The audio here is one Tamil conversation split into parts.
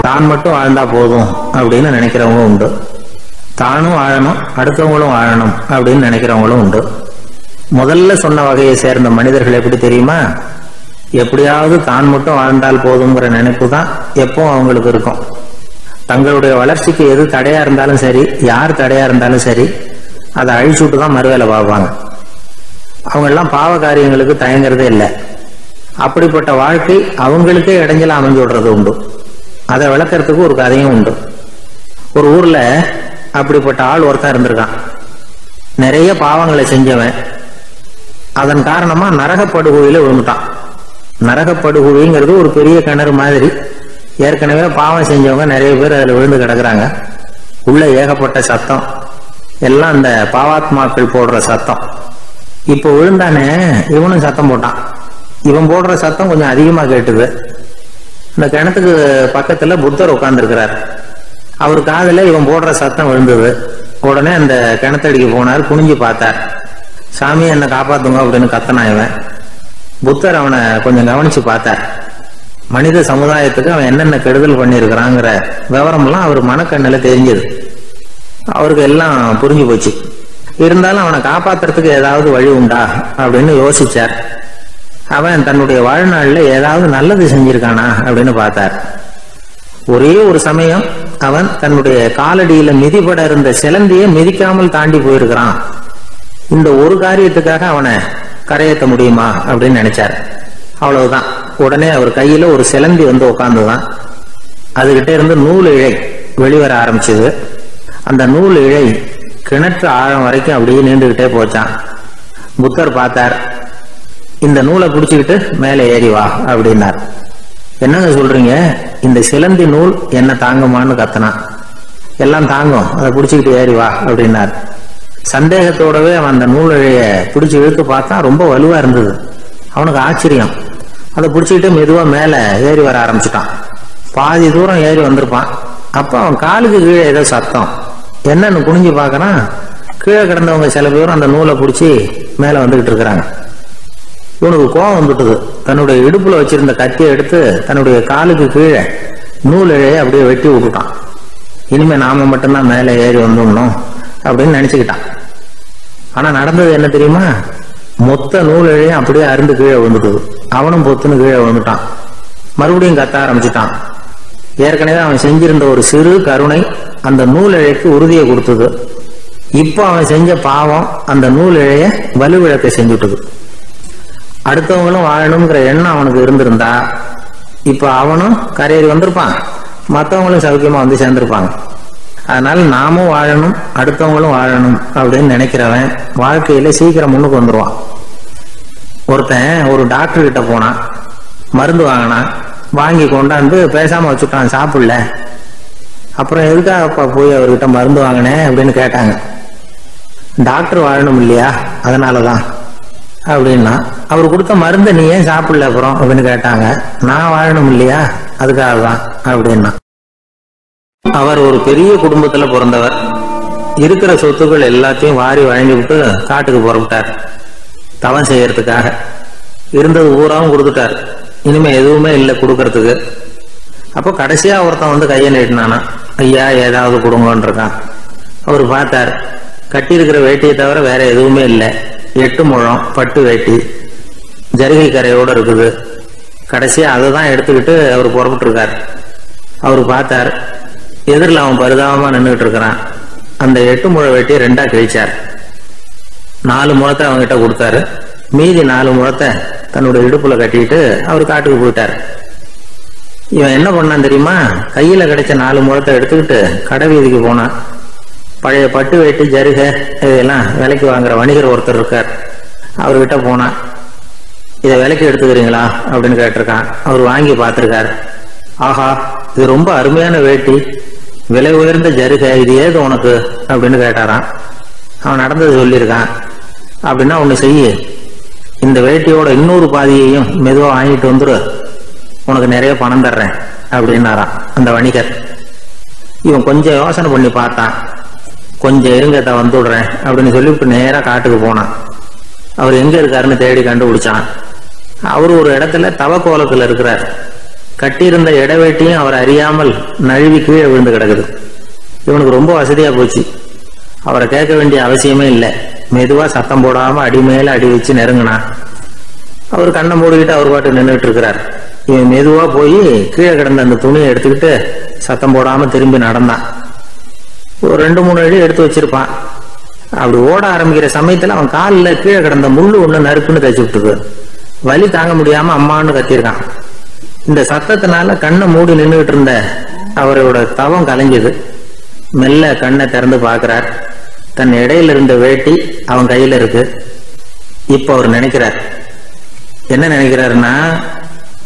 தான் மட்டும் வாழ்ந்தா போதும் அப்படின்னு நினைக்கிறவங்க உண்டு. தானும் வாழணும், அடுத்தவங்களும் வாழணும் அப்படின்னு நினைக்கிறவங்களும் உண்டு. முதல்ல சொன்ன வகையை சேர்ந்த மனிதர்கள் எப்படி தெரியுமா? எப்படியாவது தான் மட்டும் வாழ்ந்தால் போதுங்கிற நினைப்பு தான் எப்போ அவங்களுக்கு இருக்கும். தங்களுடைய வளர்ச்சிக்கு எது தடையா இருந்தாலும் சரி, யார் தடையா இருந்தாலும் சரி, அதை அழிச்சுட்டு தான் மறுவேலை பார்ப்பாங்க. அவங்க எல்லாம் பாவ காரியங்களுக்கு தயங்குறதே இல்லை. அப்படிப்பட்ட வாழ்க்கை அவங்களுக்கே இடைஞ்சல அமைஞ்சு விடுறது உண்டு. அதை விளக்கறதுக்கு ஒரு கதையும் உண்டு. ஒரு ஊர்ல அப்படிப்பட்ட ஆள் ஒருத்தன் இருந்திருக்கான். நிறைய பாவங்களை செஞ்சவன். அதன் காரணமா நரகப்படுகொழியில விழுந்துட்டான். நரகப்படுகொழிங்கிறது ஒரு பெரிய கிணறு மாதிரி. ஏற்கனவே பாவம் செஞ்சவங்க நிறைய பேர் அதுல விழுந்து கிடக்குறாங்க. உள்ள ஏகப்பட்ட சத்தம், எல்லாம் அந்த பாவாத்மாக்கள் போடுற சத்தம். இப்போ விழுந்தானே இவனும் சத்தம் போட்டான். இவன் போடுற சத்தம் கொஞ்சம் அதிகமா கேட்டுது. இந்த கிணத்துக்கு பக்கத்துல புத்தர் உட்கார்ந்துருக்கிறார். அவர் காதுல இவன் போடுற சத்தம் விழுந்தது. உடனே அந்த கிணத்தடிக்கு போனார். குனிஞ்சு பார்த்தார். சாமி என்னை காப்பாத்துங்க அப்படின்னு கத்தனா இவன். புத்தர் அவனை கொஞ்சம் கவனிச்சு பார்த்தார். மனித சமுதாயத்துக்கு அவன் என்னென்ன கெடுதல் பண்ணியிருக்கிறாங்கிற விவரம் எல்லாம் அவர் மனக்கண்ணுல தெரிஞ்சது. அவருக்கு எல்லாம் புரிஞ்சு போச்சு. இருந்தாலும் அவனை காப்பாத்துறதுக்கு ஏதாவது வழி உண்டா அப்படின்னு யோசிச்சார். அவன் தன்னுடைய வாழ்நாள்ல ஏதாவது நல்லது செஞ்சிருக்கானா அப்படின்னு பார்த்தார். ஒரே ஒரு சமயம் அவன் தன்னுடைய காலடியில மிதிபட இருந்த சிலந்தியை மிதிக்காமல் தாண்டி போயிருக்கிறான். இந்த ஒரு காரியத்துக்காக அவனை கரையேற்ற முடியுமா அப்படின்னு நினைச்சார். அவ்வளவுதான். உடனே அவர் கையில ஒரு சிலந்தி வந்து உட்கார்ந்துதான். அதுகிட்ட இருந்து நூல் இழை வெளிவர ஆரம்பிச்சது. அந்த நூல் இழை கிணற்று ஆழம் வரைக்கும் அப்படியே நீண்டுகிட்டே போச்சான். புத்தர் பார்த்தார். இந்த நூலை பிடிச்சுக்கிட்டு மேலே ஏறி வா அப்படின்னார். என்னங்க சொல்றீங்க? இந்த சிலந்தி நூல் என்ன தாங்குமான்னு கத்தனான். எல்லாம் தாங்கும், அதை பிடிச்சுக்கிட்டு ஏறி வா அப்படின்னார். சந்தேகத்தோடவே அவன் அந்த நூல் இழைய பிடிச்சு இழுத்து பார்த்தா ரொம்ப வலுவா இருந்தது. அவனுக்கு ஆச்சரியம். அதை பிடிச்சிக்கிட்டு மெதுவா மேல ஏறி வர ஆரம்பிச்சுட்டான். பாதி தூரம் ஏறி வந்திருப்பான். அப்ப அவன் காலுக்கு கீழே ஏதோ சத்தம். என்னன்னு குனிஞ்சு பார்க்கறான். கீழே கிடந்தவங்க சில பேரும் அந்த நூலை பிடிச்சி மேல வந்துகிட்டு இருக்கிறாங்க. இவனுக்கு கோபம் வந்துட்டுது. தன்னுடைய இடுப்புல வச்சிருந்த கத்தியை எடுத்து தன்னுடைய காலுக்கு கீழே நூல் இழைய அப்படியே வெட்டி விட்டுட்டான். இனிமே நாம மட்டும்தான் மேலே ஏறி வந்துடணும் அப்படின்னு நினைச்சுக்கிட்டான். ஆனா நடந்தது என்ன தெரியுமா? மொத்த நூல் இழையும் அப்படியே அருந்து கீழே விழுந்துட்டுது. அவனும் பொத்துன்னு கீழே விழுந்துட்டான். மறுபடியும் கத்த ஆரம்பிச்சுட்டான். ஏற்கனவே அவன் செஞ்சிருந்த ஒரு சிறு கருணை அந்த நூல் இழைக்கு உறுதியை கொடுத்தது. இப்போ அவன் செஞ்ச பாவம் அந்த நூல் இழைய வலுவிழக்க செஞ்சுட்டுது. அடுத்தவங்களும் வாழணுங்கிற எண்ணம் அவனுக்கு இருந்திருந்தா இப்ப அவனும் கரையேறி வந்திருப்பான், மற்றவங்களும் சௌக்கியமா வந்து சேர்ந்திருப்பாங்க. அதனால நாமும் வாழணும், அடுத்தவங்களும் வாழணும் அப்படின்னு நினைக்கிறவன் வாழ்க்கையில சீக்கிரம் முன்னுக்கு வந்துருவான். ஒருத்தன் ஒரு டாக்டர் கிட்ட போனான், மருந்து வாங்கினான். வாங்கி கொண்டாந்து பேசாம வச்சுட்டான், சாப்பிடல. அப்புறம் எதுக்காக போய் அவர்கிட்ட மருந்து வாங்கினேன் அப்படின்னு கேட்டாங்க. டாக்டர் வாழணும் இல்லையா, அதனாலதான் அப்படின்னா. அவர் கொடுத்த மருந்தை நீ ஏன் சாப்பிடல அப்புறம் அப்படின்னு கேட்டாங்க. நான் வாழணும் இல்லையா, அதுக்காக தான் அப்படின்னா. அவர் ஒரு பெரிய குடும்பத்துல பிறந்தவர். இருக்கிற சொத்துக்கள் எல்லாத்தையும் வாரி வழங்கி விட்டு காட்டுக்கு புறப்பட்டார் தவம் செய்யறதுக்காக. இருந்தது ஊராவும் கொடுத்துட்டார். இனிமே எதுவுமே இல்லை கொடுக்கறதுக்கு. அப்போ கடைசியா ஒருத்தன் வந்து கையை நீட்டினானா, ஐயா ஏதாவது கொடுங்கன்னு இருக்கான். அவர் பார்த்தார். கட்டி இருக்கிற வேட்டியை தவிர வேற எதுவுமே இல்லை. 8 முழம் பட்டு வேட்டி, ஜரிகை கரையோட இருக்குது. கடைசியா அதை தான் எடுத்துக்கிட்டு அவர் புறப்பட்டு இருக்கார். அவர் பார்த்தார். எதிரில் அவன் பரிதாபமா நின்றுட்டு இருக்கிறான். அந்த 8 முழ வேட்டியை 2ஆ கிழிச்சார். 4 முழத்தை அவங்ககிட்ட கொடுத்தாரு. மீதி 4 முழத்தை தன்னுடைய இடுப்புல கட்டிட்டு அவர் காட்டுக்கு போயிட்டார். இவன் என்ன பண்ணான் தெரியுமா? கையில கிடைச்ச 4 முழத்தை எடுத்துக்கிட்டு கடை வீதிக்கு போனான். பழைய பட்டு வேட்டி ஜருகை இதெல்லாம் விலைக்கு வாங்குற வணிகர் ஒருத்தர் இருக்கார். அவர்கிட்ட போனான். இதை விலைக்கு எடுத்துக்கிறீங்களா அப்படின்னு கேட்டிருக்கான். அவர் வாங்கி பார்த்திருக்காரு. ஆஹா, இது ரொம்ப அருமையான வேட்டி, விலை உயர்ந்த ஜருகை, இது ஏது உனக்கு அப்படின்னு கேட்டாரான். அவன் நடந்தது சொல்லியிருக்கான். அப்படின்னா ஒண்ணு செய்ய, இந்த வேட்டியோட இன்னொரு பாதியையும் மெதுவா வாங்கிட்டு வந்துரு, உனக்கு நிறைய பணம் தர்றேன் அப்படின்னாரான் அந்த வணிகர். இவன் கொஞ்சம் யோசனை பண்ணி பார்த்தான். கொஞ்சம் இருங்கத்த வந்துடுறேன் அப்படின்னு சொல்லி இப்ப நேரா காட்டுக்கு போனான். அவர் எங்க இருக்காருன்னு தேடி கண்டுபிடிச்சான். அவர் ஒரு இடத்துல தவக்கோலத்துல இருக்கிறார். கட்டியிருந்த இடவேட்டியும் அவர் அறியாமல் நழுவி கீழே விழுந்து கிடக்குது. இவனுக்கு ரொம்ப வசதியா போச்சு. அவரை கேட்க வேண்டிய அவசியமே இல்லை. மெதுவா சத்தம் போடாம அடி மேல அடி வச்சு நெருங்கினா. அவர் கண்ணை மூடிக்கிட்டு அவர் பாட்டு நின்றுட்டு இருக்கிறார். இவன் மெதுவா போய் கீழே கிடந்த அந்த துணியை எடுத்துக்கிட்டு சத்தம் போடாம திரும்பி நடந்தான். ஒரு 2-3 அடி எடுத்து வச்சிருப்பான். அப்படி ஓட ஆரம்பிக்கிற சமயத்துல அவன் காலில் கீழே கிடந்த முள்ளு ஒண்ணு நறுக்குன்னு தைச்சு விட்டுது. வலி தாங்க முடியாம அம்மான்னு கத்திருக்கான். இந்த சத்தத்தினால கண்ணை மூடி நின்றுகிட்டு இருந்த அவரோட தவம் கலைஞ்சது. மெல்ல கண்ணை திறந்து பார்க்கிறார். தன் இடையில இருந்த வேட்டி அவன் கையில இருக்கு. இப்ப அவர் நினைக்கிறார், என்ன நினைக்கிறாருன்னா,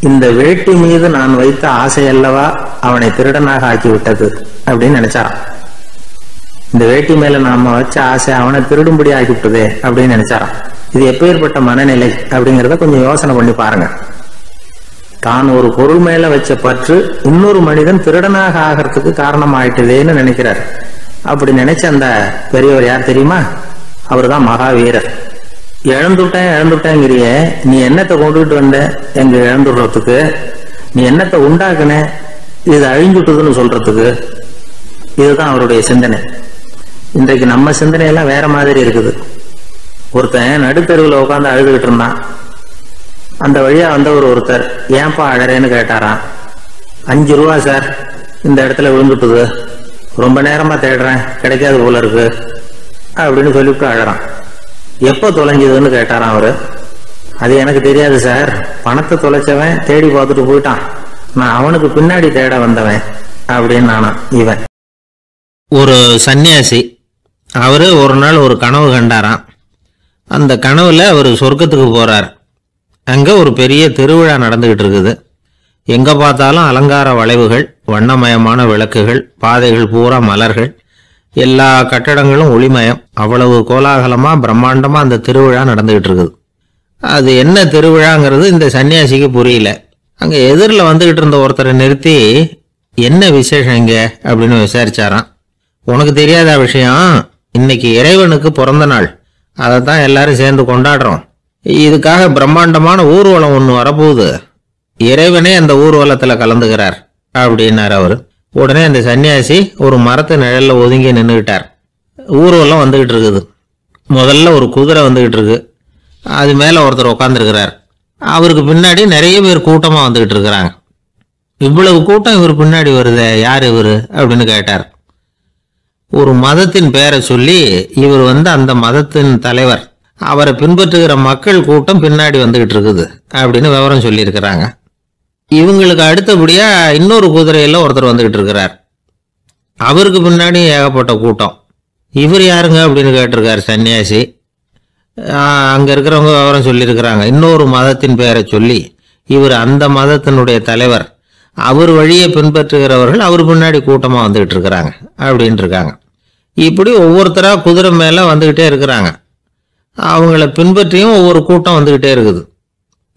இந்த வேட்டி மீது நான் வைத்த ஆசை அல்லவா அவனை திருடனாக ஆக்கி விட்டது அப்படின்னு நினைச்சாராம். இந்த வேட்டி மேல நாம வச்ச ஆசை அவனை திருடும்படி ஆக்கிவிட்டதே அப்படின்னு நினைச்சாராம். இது எப்பேற்பட்ட மனநிலை அப்படிங்கிறத கொஞ்சம் யோசனை பண்ணி பாருங்க. தான் ஒரு பொருள் மேல வச்ச பற்று இன்னொரு மனிதன் திருடனாக ஆகிறதுக்கு காரணம் ஆயிட்டுதேன்னு நினைக்கிறார். அப்படி நினைச்ச அந்த பெரியவர் யார் தெரியுமா? அவர் தான் மகாவீரர். இழந்துட்டேங்கிறிய, நீ என்னத்தை கொண்டுகிட்டு வந்த எங்க இழந்துடுறதுக்கு? நீ என்னத்தை உண்டாக்குன இது அழிஞ்சுட்டுதுன்னு சொல்றதுக்கு? இதுதான் அவருடைய சிந்தனை. இன்றைக்கு நம்ம சிந்தனையெல்லாம் வேற மாதிரி இருக்குது. ஒருத்தன் நடுத்தருவில் உட்காந்து அழுதுகிட்டு இருந்தான். அந்த வழியா வந்தவர் ஒருத்தர், ஏன்பா அழறேன்னு கேட்டாராம். 5 ரூபா சார், இந்த இடத்துல விழுந்துட்டுது, ரொம்ப நேரமா தேடுறேன், கிடைக்காது போல இருக்கு அப்படின்னு சொல்லிவிட்டு அழறான். எப்போ தொலைஞ்சதுன்னு கேட்டாராம் அவரு. அது எனக்கு தெரியாது சார், பணத்தை தொலைச்சவன் தேடி பார்த்துட்டு போயிட்டான், நான் அவனுக்கு பின்னாடி தேட வந்தவன் அப்படின்னு நானா. இவன் ஒரு சன்னியாசி. அவரு ஒரு நாள் ஒரு கனவு கண்டாராம். அந்த கனவுல அவர் சொர்க்கத்துக்கு போறார். அங்க ஒரு பெரிய திருவிழா நடந்துகிட்டு இருக்குது. எங்க பார்த்தாலும் அலங்கார வளைவுகள், வண்ணமயமான விளக்குகள், பாதைகள் பூரா மலர்கள், எல்லா கட்டடங்களும் ஒளிமயம். அவ்வளவு கோலாகலமா பிரம்மாண்டமா அந்த திருவிழா நடந்துகிட்டு இருக்குது. அது என்ன திருவிழாங்கிறது இந்த சன்னியாசிக்கு புரியல. அங்க எதிரில் வந்துகிட்டு இருந்த ஒருத்தரை நிறுத்தி, என்ன விசேஷம் இங்க அப்படின்னு விசாரிச்சாராம். உனக்கு தெரியாத விஷயம், இன்னைக்கு இறைவனுக்கு பிறந்த நாள், அதைத்தான் எல்லாரும் சேர்ந்து கொண்டாடுறோம். இதுக்காக பிரம்மாண்டமான ஊர்வலம் ஒன்று வரப்போகுது, இறைவனே அந்த ஊர்வலத்துல கலந்துகிறார் அப்படின்னார் அவரு. உடனே அந்த சன்னியாசி ஒரு மரத்து நிழல்ல ஒதுங்கி நின்றுகிட்டார். ஊர்வலம் வந்துகிட்டு இருக்குது. முதல்ல ஒரு குதிரை வந்துகிட்டு இருக்கு. அது மேல ஒருத்தர் உட்காந்துருக்கிறார். அவருக்கு பின்னாடி நிறைய பேர் கூட்டமா வந்துகிட்டு இருக்கிறாங்க. இவ்வளவு கூட்டம் இவர் பின்னாடி வருதே, யார் இவரு அப்படின்னு கேட்டார். ஒரு மதத்தின் பெயரை சொல்லி, இவர் அந்த மதத்தின் தலைவர், அவரை பின்பற்றுகிற மக்கள் கூட்டம் பின்னாடி வந்துகிட்டு இருக்குது அப்படின்னு விவரம் சொல்லியிருக்கிறாங்க. இவங்களுக்கு அடுத்தபடியா இன்னொரு குதிரையில ஒருத்தர் வந்துகிட்டு இருக்கிறார். அவருக்கு பின்னாடி ஏகப்பட்ட கூட்டம். இவர் யாருங்க அப்படின்னு கேட்டிருக்காரு சன்னியாசி. அங்க இருக்கிறவங்க விவரம் சொல்லியிருக்கிறாங்க. இன்னொரு மதத்தின் பெயரை சொல்லி, இவர் அந்த மதத்தினுடைய தலைவர், அவர் வழியை பின்பற்றுகிறவர்கள் அவர் பின்னாடி கூட்டமா வந்துகிட்டு இருக்கிறாங்க அப்படின்னு இருக்காங்க. இப்படி ஒவ்வொருத்தரா குதிரை மேல வந்துகிட்டே இருக்கிறாங்க. அவங்கள பின்பற்றியும் ஒவ்வொரு கூட்டம் வந்துகிட்டே இருக்குது.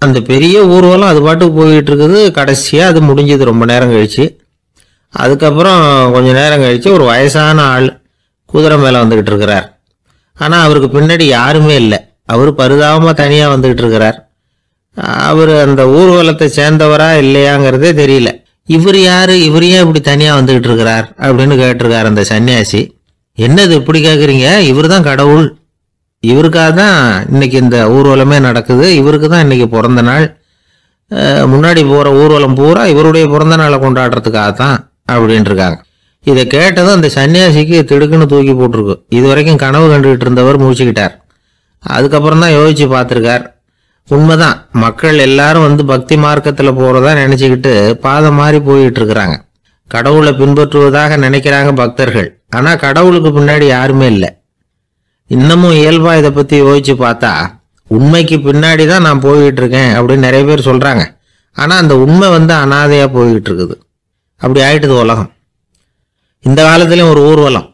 அந்த பெரிய ஊர்வலம் அது பாட்டுக்கு போயிட்டு இருக்குது. கடைசியா அது முடிஞ்சது ரொம்ப நேரம் கழிச்சு. அதுக்கப்புறம் கொஞ்ச நேரம் கழிச்சு ஒரு வயசான ஆள் குதிரை மேல வந்துகிட்டு இருக்கிறார். ஆனா அவருக்கு பின்னாடி யாருமே இல்லை. அவர் பரிதாபமா தனியா வந்துகிட்டு இருக்கிறார். அவர் அந்த ஊர்வலத்தை சேர்ந்தவரா இல்லையாங்கிறதே தெரியல. இவர் யாரு, இவர் ஏன் இப்படி தனியா வந்துகிட்டு இருக்கிறார் அப்படின்னு கேட்டிருக்காரு அந்த சன்னியாசி. என்னது இப்படி கேட்குறீங்க? இவர் தான் கடவுள், இவருக்காக தான் இன்னைக்கு இந்த ஊர்வலமே நடக்குது, இவருக்கு தான் இன்னைக்கு பிறந்த நாள், முன்னாடி போற ஊர்வலம் பூரா இவருடைய பிறந்த நாளை கொண்டாடுறதுக்காக தான் அப்படின்னு இருக்காங்க. இதை கேட்டதும் அந்த சன்னியாசிக்கு திடுக்குன்னு தூக்கி போட்டிருக்கு. இது வரைக்கும் கனவு கண்டுகிட்டு இருந்தவர் மூச்சுக்கிட்டார். அதுக்கப்புறம் தான் யோசிச்சு பார்த்துருக்கார். உண்மைதான், மக்கள் எல்லாரும் பக்தி மார்க்கத்தில் போறதா நினைச்சுக்கிட்டு பாதை மாறி போயிட்டு இருக்கிறாங்க. கடவுளை பின்பற்றுவதாக நினைக்கிறாங்க பக்தர்கள். ஆனா கடவுளுக்கு பின்னாடி யாருமே இல்லை. இன்னமும் இயல்பா இதை பத்தி யோசிச்சு பார்த்தா, உண்மைக்கு பின்னாடி தான் நான் போய்கிட்டு இருக்கேன் அப்படின்னு நிறைய பேர் சொல்றாங்க. ஆனா அந்த உண்மை அனாதையா போய்கிட்டு இருக்குது. அப்படி ஆயிட்டுது உலகம். இந்த காலத்திலயும் ஒரு ஊர்வலம்,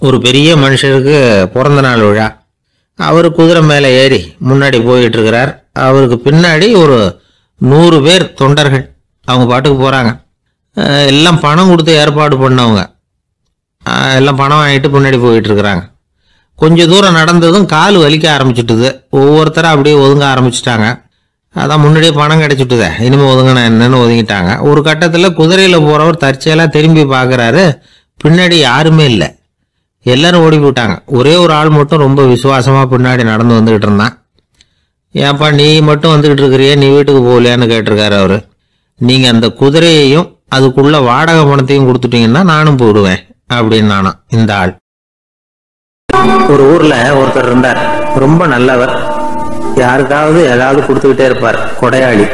ஒரு பெரிய மனுஷருக்கு பிறந்த நாள் விழா. அவர் குதிரை மேல ஏறி முன்னாடி போயிட்டு இருக்கிறார். அவருக்கு பின்னாடி ஒரு 100 பேர் தொண்டர்கள் அவங்க பாட்டுக்கு போறாங்க. எல்லாம் பணம் கொடுத்து ஏற்பாடு பண்ணவங்க. எல்லாம் பணம் வாங்கிட்டு பின்னாடி போயிட்டு இருக்கிறாங்க. கொஞ்சம் தூரம் நடந்ததும் கால் வலிக்க ஆரம்பிச்சுட்டுது. ஒவ்வொருத்தரும் அப்படியே ஒதுங்க ஆரம்பிச்சுட்டாங்க. அதான் முன்னாடியே பணம் கிடைச்சிட்டுதே, இனிமே ஒதுங்கினா என்னன்னு ஒதுங்கிட்டாங்க. ஒரு கட்டத்தில் குதிரையில் போகிறவர் தற்செயலாக திரும்பி பார்க்குறாரு, பின்னாடி யாருமே இல்லை, எல்லாரும் ஓடி போயிட்டாங்க. ஒரே ஒரு ஆள் மட்டும் ரொம்ப விசுவாசமாக பின்னாடி நடந்து வந்துக்கிட்டு இருந்தான். ஏன்ப்பா நீ மட்டும் வந்துக்கிட்டு இருக்கிறியே, நீ வீட்டுக்கு போகலையான்னு கேட்டிருக்காரு அவர். நீங்கள் அந்த குதிரையையும் அதுக்குள்ள வாடகை பணத்தையும் கொடுத்துட்டீங்கன்னா நானும் போயிடுவேன் அப்படின்னு நானும். இந்த ஆள் ஒரு ஊர்ல ஒருத்தர் இருந்தார், ரொம்ப நல்லவர், யாருக்காவது ஏதாவது கொடுத்துக்கிட்டே இருப்பார், கொடையாளி.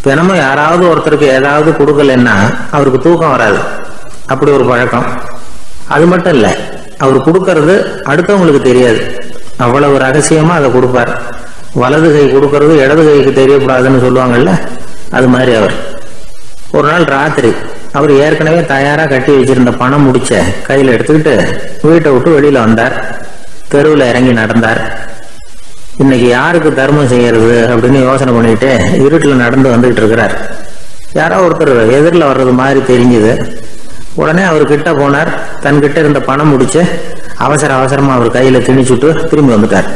தினமும் யாராவது ஒருத்தருக்கு ஏதாவது கொடுக்கலன்னா அவருக்கு தூக்கம் வராது, அப்படி ஒரு பழக்கம். அது மட்டும் இல்லை, அவர் கொடுக்கறது அடுத்தவங்களுக்கு தெரியாது, அவ்வளவு ரகசியமா அதை கொடுப்பார். வலது கை கொடுக்கறது இடது கைக்கு தெரியக்கூடாதுன்னு சொல்லுவாங்கல்ல, அது மாதிரி அவர். ஒரு நாள் ராத்திரி அவர் ஏற்கனவே தயாரா கட்டி வச்சிருந்த பணம் முடிச்ச கையில எடுத்துக்கிட்டு வீட்டை விட்டு வெளியில வந்தார். தெருவில் இறங்கி நடந்தார். இன்னைக்கு யாருக்கு தர்மம் செய்யறது அப்படின்னு யோசனை பண்ணிட்டு இருட்டில் நடந்து வந்துகிட்டு இருக்கிறார். யாரோ ஒருத்தர் எதிரில் வர்றது மாதிரி தெரிஞ்சுது. உடனே அவர் கிட்ட போனார். தன்கிட்ட இருந்த பணம் முடிச்சு அவசரமா அவர் கையில திணிச்சுட்டு திரும்பி வந்துட்டார்.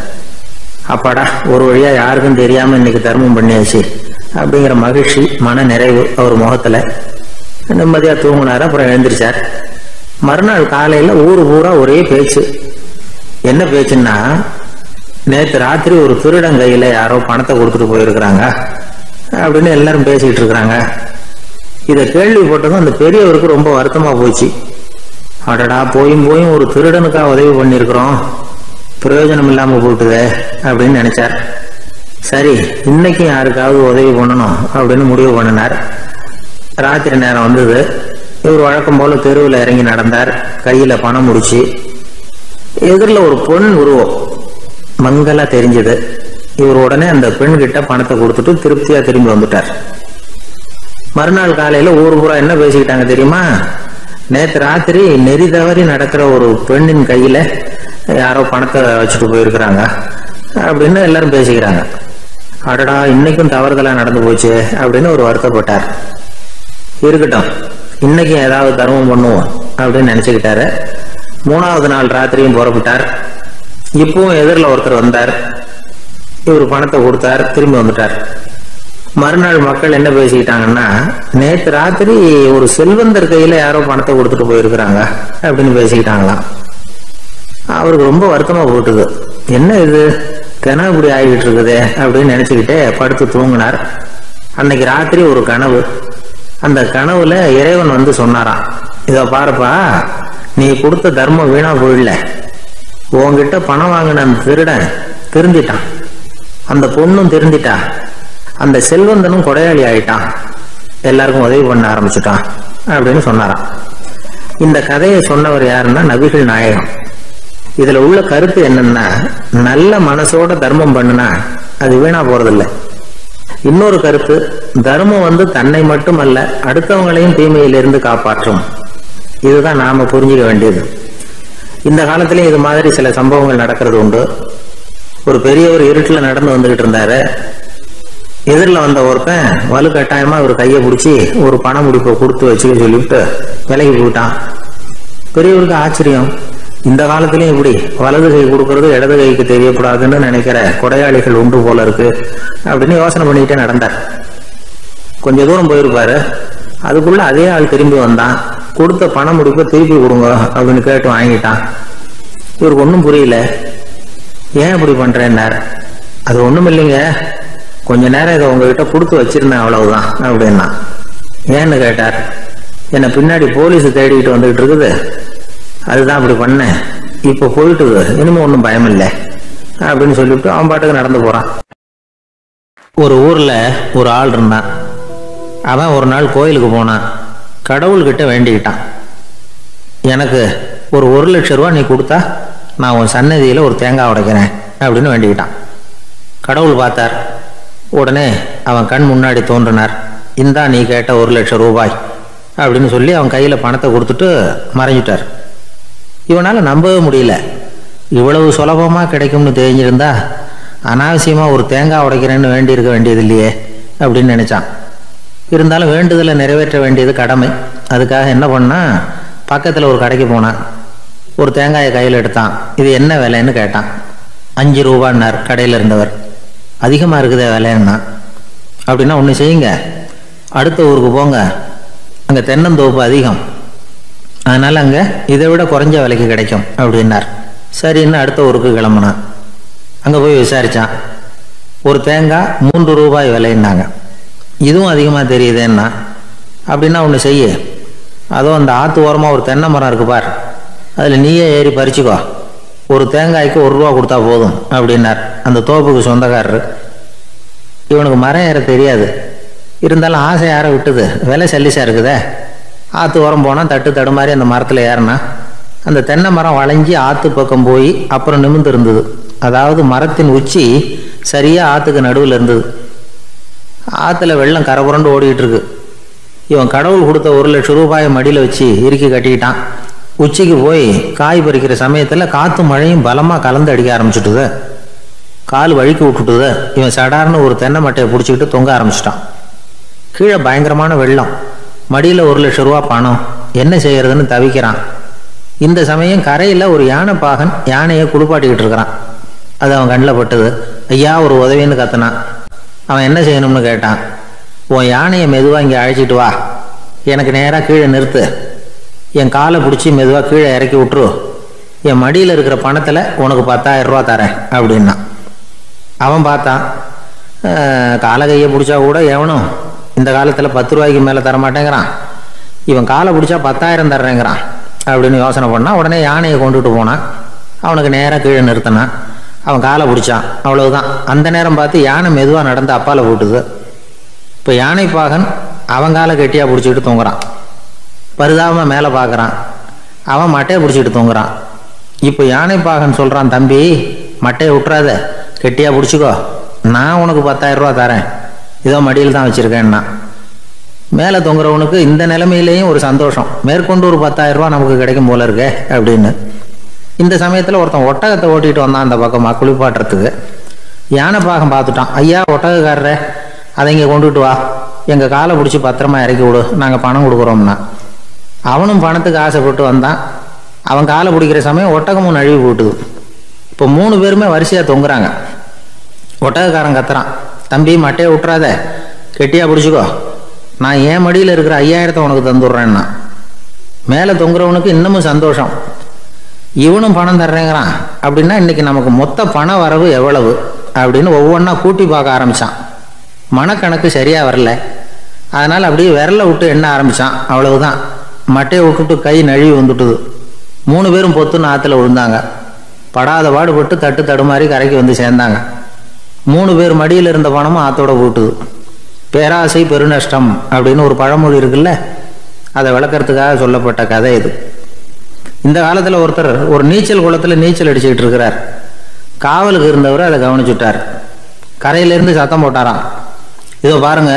அப்பாடா, ஒரு வழியா யாருக்கும் தெரியாம இன்னைக்கு தர்மம் பண்ணியாச்சு அப்படிங்கிற மகிழ்ச்சி, மன நிறைவு அவர் முகத்துல. நிம்மதியா தூங்கினார். அப்புறம் எழுந்திரிச்சார். மறுநாள் காலையில ஊரு பூரா ஒரே பேச்சு. என்ன பேச்சுன்னா, நேற்று ராத்திரி ஒரு திருடன் கையில யாரோ பணத்தை கொடுத்துட்டு போயிருக்கிறாங்க அப்படின்னு எல்லாரும் பேசிட்டு இருக்கிறாங்க. இதை கேள்விப்பட்டதும் அந்த பெரியவருக்கு ரொம்ப வருத்தமா போச்சு. அடடா, போயும் ஒரு திருடனுக்கா உதவி பண்ணிருக்கிறோம், பிரயோஜனம் இல்லாம போட்டுதே அப்படின்னு நினைச்சார். சரி, இன்னைக்கு யாருக்காவது உதவி பண்ணணும் அப்படின்னு முடிவு பண்ணினார். ராத்திரி நேரம் வந்தது. இவர் வழக்கம் போல தெருவில் இறங்கி நடந்தார். கையில பணம் முடிச்சு. எதிரில் ஒரு பெண் உருவம் மங்கலா தெரிஞ்சது. இவர் உடனே அந்த பெண் கிட்ட பணத்தை கொடுத்துட்டு திருப்தியா திரும்பி வந்துட்டார். மறுநாள் காலையில ஊர் பூரா என்ன பேசிக்கிட்டாங்க தெரியுமா? நேற்று ராத்திரி நெறி தவறி நடக்கிற ஒரு பெண்ணின் கையில யாரோ பணத்தை வச்சுட்டு போயிருக்கிறாங்க அப்படின்னு எல்லாரும் பேசிக்கிறாங்க. அடடா, இன்னைக்கும் தவறுதலா நடந்து போச்சு அப்படின்னு ஒரு வருத்தப்பட்டார். இருக்கட்டும், இன்னைக்கு ஏதாவது தர்மம் பண்ணுவோம் அப்படின்னு நினைச்சுக்கிட்டாரு. மூணாவது நாள் ராத்திரியும் புறப்பட்டார். இப்பவும் எதிரில் ஒருத்தர் வந்தார். இவர் பணத்தை கொடுத்தார், திரும்பி வந்துட்டார். மறுநாள் மக்கள் என்ன பேசிக்கிட்டாங்கன்னா, நேற்று ராத்திரி ஒரு செல்வந்தர் கையில யாரோ பணத்தை கொடுத்துட்டு போயிருக்கிறாங்க அப்படின்னு பேசிக்கிட்டாங்களாம். அவருக்கு ரொம்ப வருத்தமா போட்டுது. என்ன இது, தினம் இப்படி ஆகிட்டு இருக்குது அப்படின்னு நினைச்சுக்கிட்டே படுத்து தூங்கினார். அன்னைக்கு ராத்திரி ஒரு கனவு. அந்த கனவுல இறைவன் வந்து சொன்னாராம், இத பாருப்பா, நீ கொடுத்த தர்மம் வீணா போயிடல. உன்கிட்ட பணம் வாங்கின அந்த திருடன் திருந்திட்டான், அந்த பொண்ணும் திருந்திட்டா, அந்த செல்வந்தனும் கொடையாளி ஆயிட்டான், எல்லாருக்கும் உதவி பண்ண ஆரம்பிச்சுட்டான் அப்படின்னு சொன்னாராம். இந்த கதையை சொன்னவர் யாருன்னா நபிகள் நாயகம். இதுல உள்ள கருத்து என்னன்னா, நல்ல மனசோட தர்மம் பண்ணுனா அது வீணா போறதில்லை. இன்னொரு கருத்து, தர்மம் வந்து தன்னை மட்டுமல்ல அடுத்தவங்களையும் தீமையிலிருந்து காப்பாற்றும். இதுதான் நாம புரிஞ்சுக்க வேண்டியது. இந்த காலத்திலயும் இது மாதிரி சில சம்பவங்கள் நடக்கிறது உண்டு. ஒரு பெரியவர் இருட்டில் நடந்து வந்துகிட்டு இருந்தாரு. எதிரில் வந்த ஒருத்தன் வலுக்கட்டாயமா ஒரு கையை பிடிச்சி ஒரு பண முடிப்பை கொடுத்து வச்சுக்க சொல்லிவிட்டு விலகி போயிட்டான். பெரியவருக்கு ஆச்சரியம், இந்த காலத்திலயும் இப்படி வலது கை கொடுக்கறது இடது கைக்கு தெரியக்கூடாதுன்னு நினைக்கிற கொடையாளிகள் உண்டு போல இருக்கு அப்படின்னு யோசனை பண்ணிக்கிட்டே நடந்தார். கொஞ்ச தூரம் போயிருப்பாரு. அதுக்குள்ள அதே ஆள் திரும்பி வந்தான். கொடுத்த பண முடிப்பை திருப்பி கொடுங்க அப்படின்னு கேட்டு வாங்கிட்டான். இவருக்கு ஒன்றும் புரியல. ஏன் இப்படி பண்றேன்னார். அது ஒண்ணும் இல்லைங்க, கொஞ்ச நேரம் இதை உங்ககிட்ட கொடுத்து வச்சிருந்தேன், அவ்வளவுதான் அப்படின்னா. ஏன்னு கேட்டார். என்னை பின்னாடி போலீஸ் தேடிக்கிட்டு வந்துகிட்டு இருக்குது, அதுதான் அப்படி பண்ணேன், இப்போ போயிட்டுது, இனிமே ஒன்றும் பயம் இல்லை அப்படின்னு சொல்லிவிட்டு அவன் பாட்டுக்கு நடந்து போறான். ஒரு ஊர்ல ஒரு ஆள் இருந்தான். அவன் ஒரு நாள் கோயிலுக்கு போனான். கடவுள்கிட்ட வேண்டிக்கிட்டான், எனக்கு ஒரு 1,00,000 ரூபா நீ கொடுத்தா நான் உன் சன்னதியில் ஒரு தேங்காய் உடைக்கிறேன் அப்படின்னு வேண்டிக்கிட்டான். கடவுள் பார்த்தார். உடனே அவன் கண் முன்னாடி தோன்றினார். இந்தா நீ கேட்ட 1,00,000 ரூபாய் அப்படின்னு சொல்லி அவன் கையில் பணத்தை கொடுத்துட்டு மறைஞ்சிட்டார். இவனால் நம்பவே முடியல. இவ்வளவு சுலபமாக கிடைக்கும்னு தெரிஞ்சிருந்தா அனாவசியமாக ஒரு தேங்காய் உடைக்கிறேன்னு வேண்டியிருக்க வேண்டியது இல்லையே அப்படின்னு நினச்சான். இருந்தாலும் வேண்டுதலை நிறைவேற்ற வேண்டியது கடமை. அதுக்காக என்ன பண்ணா, பக்கத்தில் ஒரு கடைக்கு போனான். ஒரு தேங்காயை கையில் எடுத்தான். இது என்ன விலைன்னு கேட்டான். 5 ரூபான்னார் கடையில் இருந்தவர். அதிகமாக இருக்குதே விலைன்னா. அப்படின்னா ஒன்று செய்யுங்க, அடுத்த ஊருக்கு போங்க, அங்கே தென்னந்தோப்பு அதிகம், அதனால் அங்கே இதை விட குறைஞ்ச விலைக்கு கிடைக்கும் அப்படின்னார். சரின்னு அடுத்த ஊருக்கு கிளம்புனான். அங்கே போய் விசாரித்தான். ஒரு தேங்காய் 3 ரூபாய் விலைன்னாங்க. இதுவும் அதிகமாக தெரியுதுன்னா. அப்படின்னா ஒன்று செய்ய, அதுவும் அந்த ஆற்று ஓரமாக ஒரு தென்னை மரம் இருக்கு பார், அதில் நீயே ஏறி பறிச்சுக்கோ, ஒரு தேங்காய்க்கு 1 ரூபா கொடுத்தா போதும் அப்படின்னார் அந்த தோப்புக்கு சொந்தக்காரரு. இவனுக்கு மரம் ஏற தெரியாது, இருந்தாலும் ஆசை யாரை விட்டுது, விலை சல்லிசா இருக்குதே. ஆற்று ஓரம் போனால் தட்டு தடுமாறி அந்த மரத்தில் ஏறினா அந்த தென்னை மரம் வளைஞ்சி ஆற்று பக்கம் போய் அப்புறம் நிமிர்ந்து இருந்தது. அதாவது மரத்தின் உச்சி சரியாக ஆற்றுக்கு நடுவில் இருந்தது. ஆற்றுல வெள்ளம் கரை புரண்டு ஓடிக்கிட்டு இருக்கு. இவன் கடவுள் கொடுத்த 1 லட்சம் ரூபாயை மடியில் வச்சு இறுக்கி கட்டிக்கிட்டான். உச்சிக்கு போய் காய் பறிக்கிற சமயத்தில் காற்றும் மழையும் பலமாக கலந்து அடிக்க ஆரம்பிச்சுட்டுது. கால் வழுக்கி விட்டுட்டுது. இவன் சடார்னு ஒரு தென்னை மட்டையை பிடிச்சிக்கிட்டு தொங்க ஆரம்பிச்சிட்டான். கீழே பயங்கரமான வெள்ளம், மடியில் 1 லட்சம் ரூபா பணம், என்ன செய்யறதுன்னு தவிக்கிறான். இந்த சமயம் கரையில் ஒரு யானை பாகன் யானையை குளிப்பாட்டிக்கிட்டு இருக்கிறான். அது அவன் கண்ணில் பட்டது. ஐயா ஒரு உதவின்னு கத்துனான். அவன் என்ன செய்யணும்னு கேட்டான். உன் யானையை மெதுவாக இங்கே அழைச்சிட்டு வா, எனக்கு நேராக கீழே நிறுத்து, என் காலை பிடிச்சி மெதுவாக கீழே இறக்கி விட்டுரு, என் மடியில் இருக்கிற பணத்தில் உனக்கு 10,000 ரூபா தரேன் அப்படின்னா. அவன் பார்த்தான், காலை கையை பிடிச்சா கூட எவனும் இந்த காலத்தில் 10 ரூபாய்க்கு மேலே தரமாட்டேங்கிறான், இவன் காலை பிடிச்சா 10,000 தர்றேங்கிறான் அப்படின்னு யோசனை பண்ணான். உடனே யானையை கொண்டுட்டு போனான். அவனுக்கு நேராக கீழே நிறுத்தினான். அவன் காலை பிடிச்சான், அவ்வளவுதான். அந்த நேரம் பார்த்து யானை மெதுவாக நடந்து அப்பால் போட்டுது. இப்போ யானை பாகன் அவன் காலை கெட்டியாக பிடிச்சிக்கிட்டு தூங்குறான். பரிதாபமாக மேலே பார்க்குறான், அவன் மட்டையை பிடிச்சிக்கிட்டு தூங்குறான். இப்போ யானை பாகன் சொல்கிறான், தம்பி மட்டையை விட்டுறாத, கெட்டியாக பிடிச்சிக்கோ, நான் உனக்கு 10,000 ரூபா தரேன், இதோ மடியில் தான் வச்சுருக்கேன்னா. மேலே தொங்குறவனுக்கு இந்த நிலைமையிலேயும் ஒரு சந்தோஷம், மேற்கொண்டு ஒரு 10,000 ரூபா நமக்கு கிடைக்கும் போல இருக்கே அப்படின்னு. இந்த சமயத்தில் ஒருத்தன் ஒட்டகத்தை ஓட்டிகிட்டு வந்தான் அந்த பக்கமாக குளிப்பாட்டுறதுக்கு. யானை பாகம் பார்த்துட்டான். ஐயா ஒட்டகக்காரரே, அதை இங்கே கொண்டுட்டு வா, எங்கள் காலை பிடிச்சி பத்திரமா இறக்கி விடு, நாங்கள் பணம் கொடுக்குறோம்னா. அவனும் பணத்துக்கு ஆசைப்பட்டு வந்தான். அவன் காலை பிடிக்கிற சமயம் ஒட்டகமும் நழுவி போட்டுது. இப்போ 3 பேருமே வரிசையாக தொங்குறாங்க. ஒட்டகக்காரன் கத்துறான், தம்பி மட்டையை விட்டுறாத, கெட்டியாக பிடிச்சிக்கோ, நான் என் மடியில் இருக்கிற 5,000 உனக்கு தந்துடுறேன்னா. மேலே தொங்குறவனுக்கு இன்னமும் சந்தோஷம், இவனும் பணம் தர்றேங்கிறான் அப்படின்னா இன்னைக்கு நமக்கு மொத்த பண வரவு எவ்வளவு அப்படின்னு ஒவ்வொன்றா கூட்டி பார்க்க ஆரம்பித்தான். மனக்கணக்கு சரியாக வரல, அதனால் அப்படியே விரலை விட்டு எண்ண ஆரம்பித்தான். அவ்வளவுதான், மட்டையை விட்டுட்டு கை நழுவி வந்துட்டுது. 3 பேரும் பொத்துன்னு ஆற்றுல விழுந்தாங்க. படாத பாடுபட்டு தட்டு தடுமாறி கரைக்கு வந்து சேர்ந்தாங்க. 3 பேர் மடியில் இருந்த பணமும் ஆற்றோட போட்டுது. பேராசை பெருநஷ்டம் அப்படின்னு ஒரு பழமொழி இருக்குல்ல, அதை விளக்கறதுக்காக சொல்லப்பட்ட கதை இது. இந்த காலத்தில் ஒருத்தர் ஒரு நீச்சல் குளத்தில் நீச்சல் அடிச்சுக்கிட்டு இருக்கிறார். காவலுக்கு இருந்தவர் அதை கவனிச்சுட்டார். கரையிலேருந்து சத்தம் போட்டாராம், இதோ பாருங்க,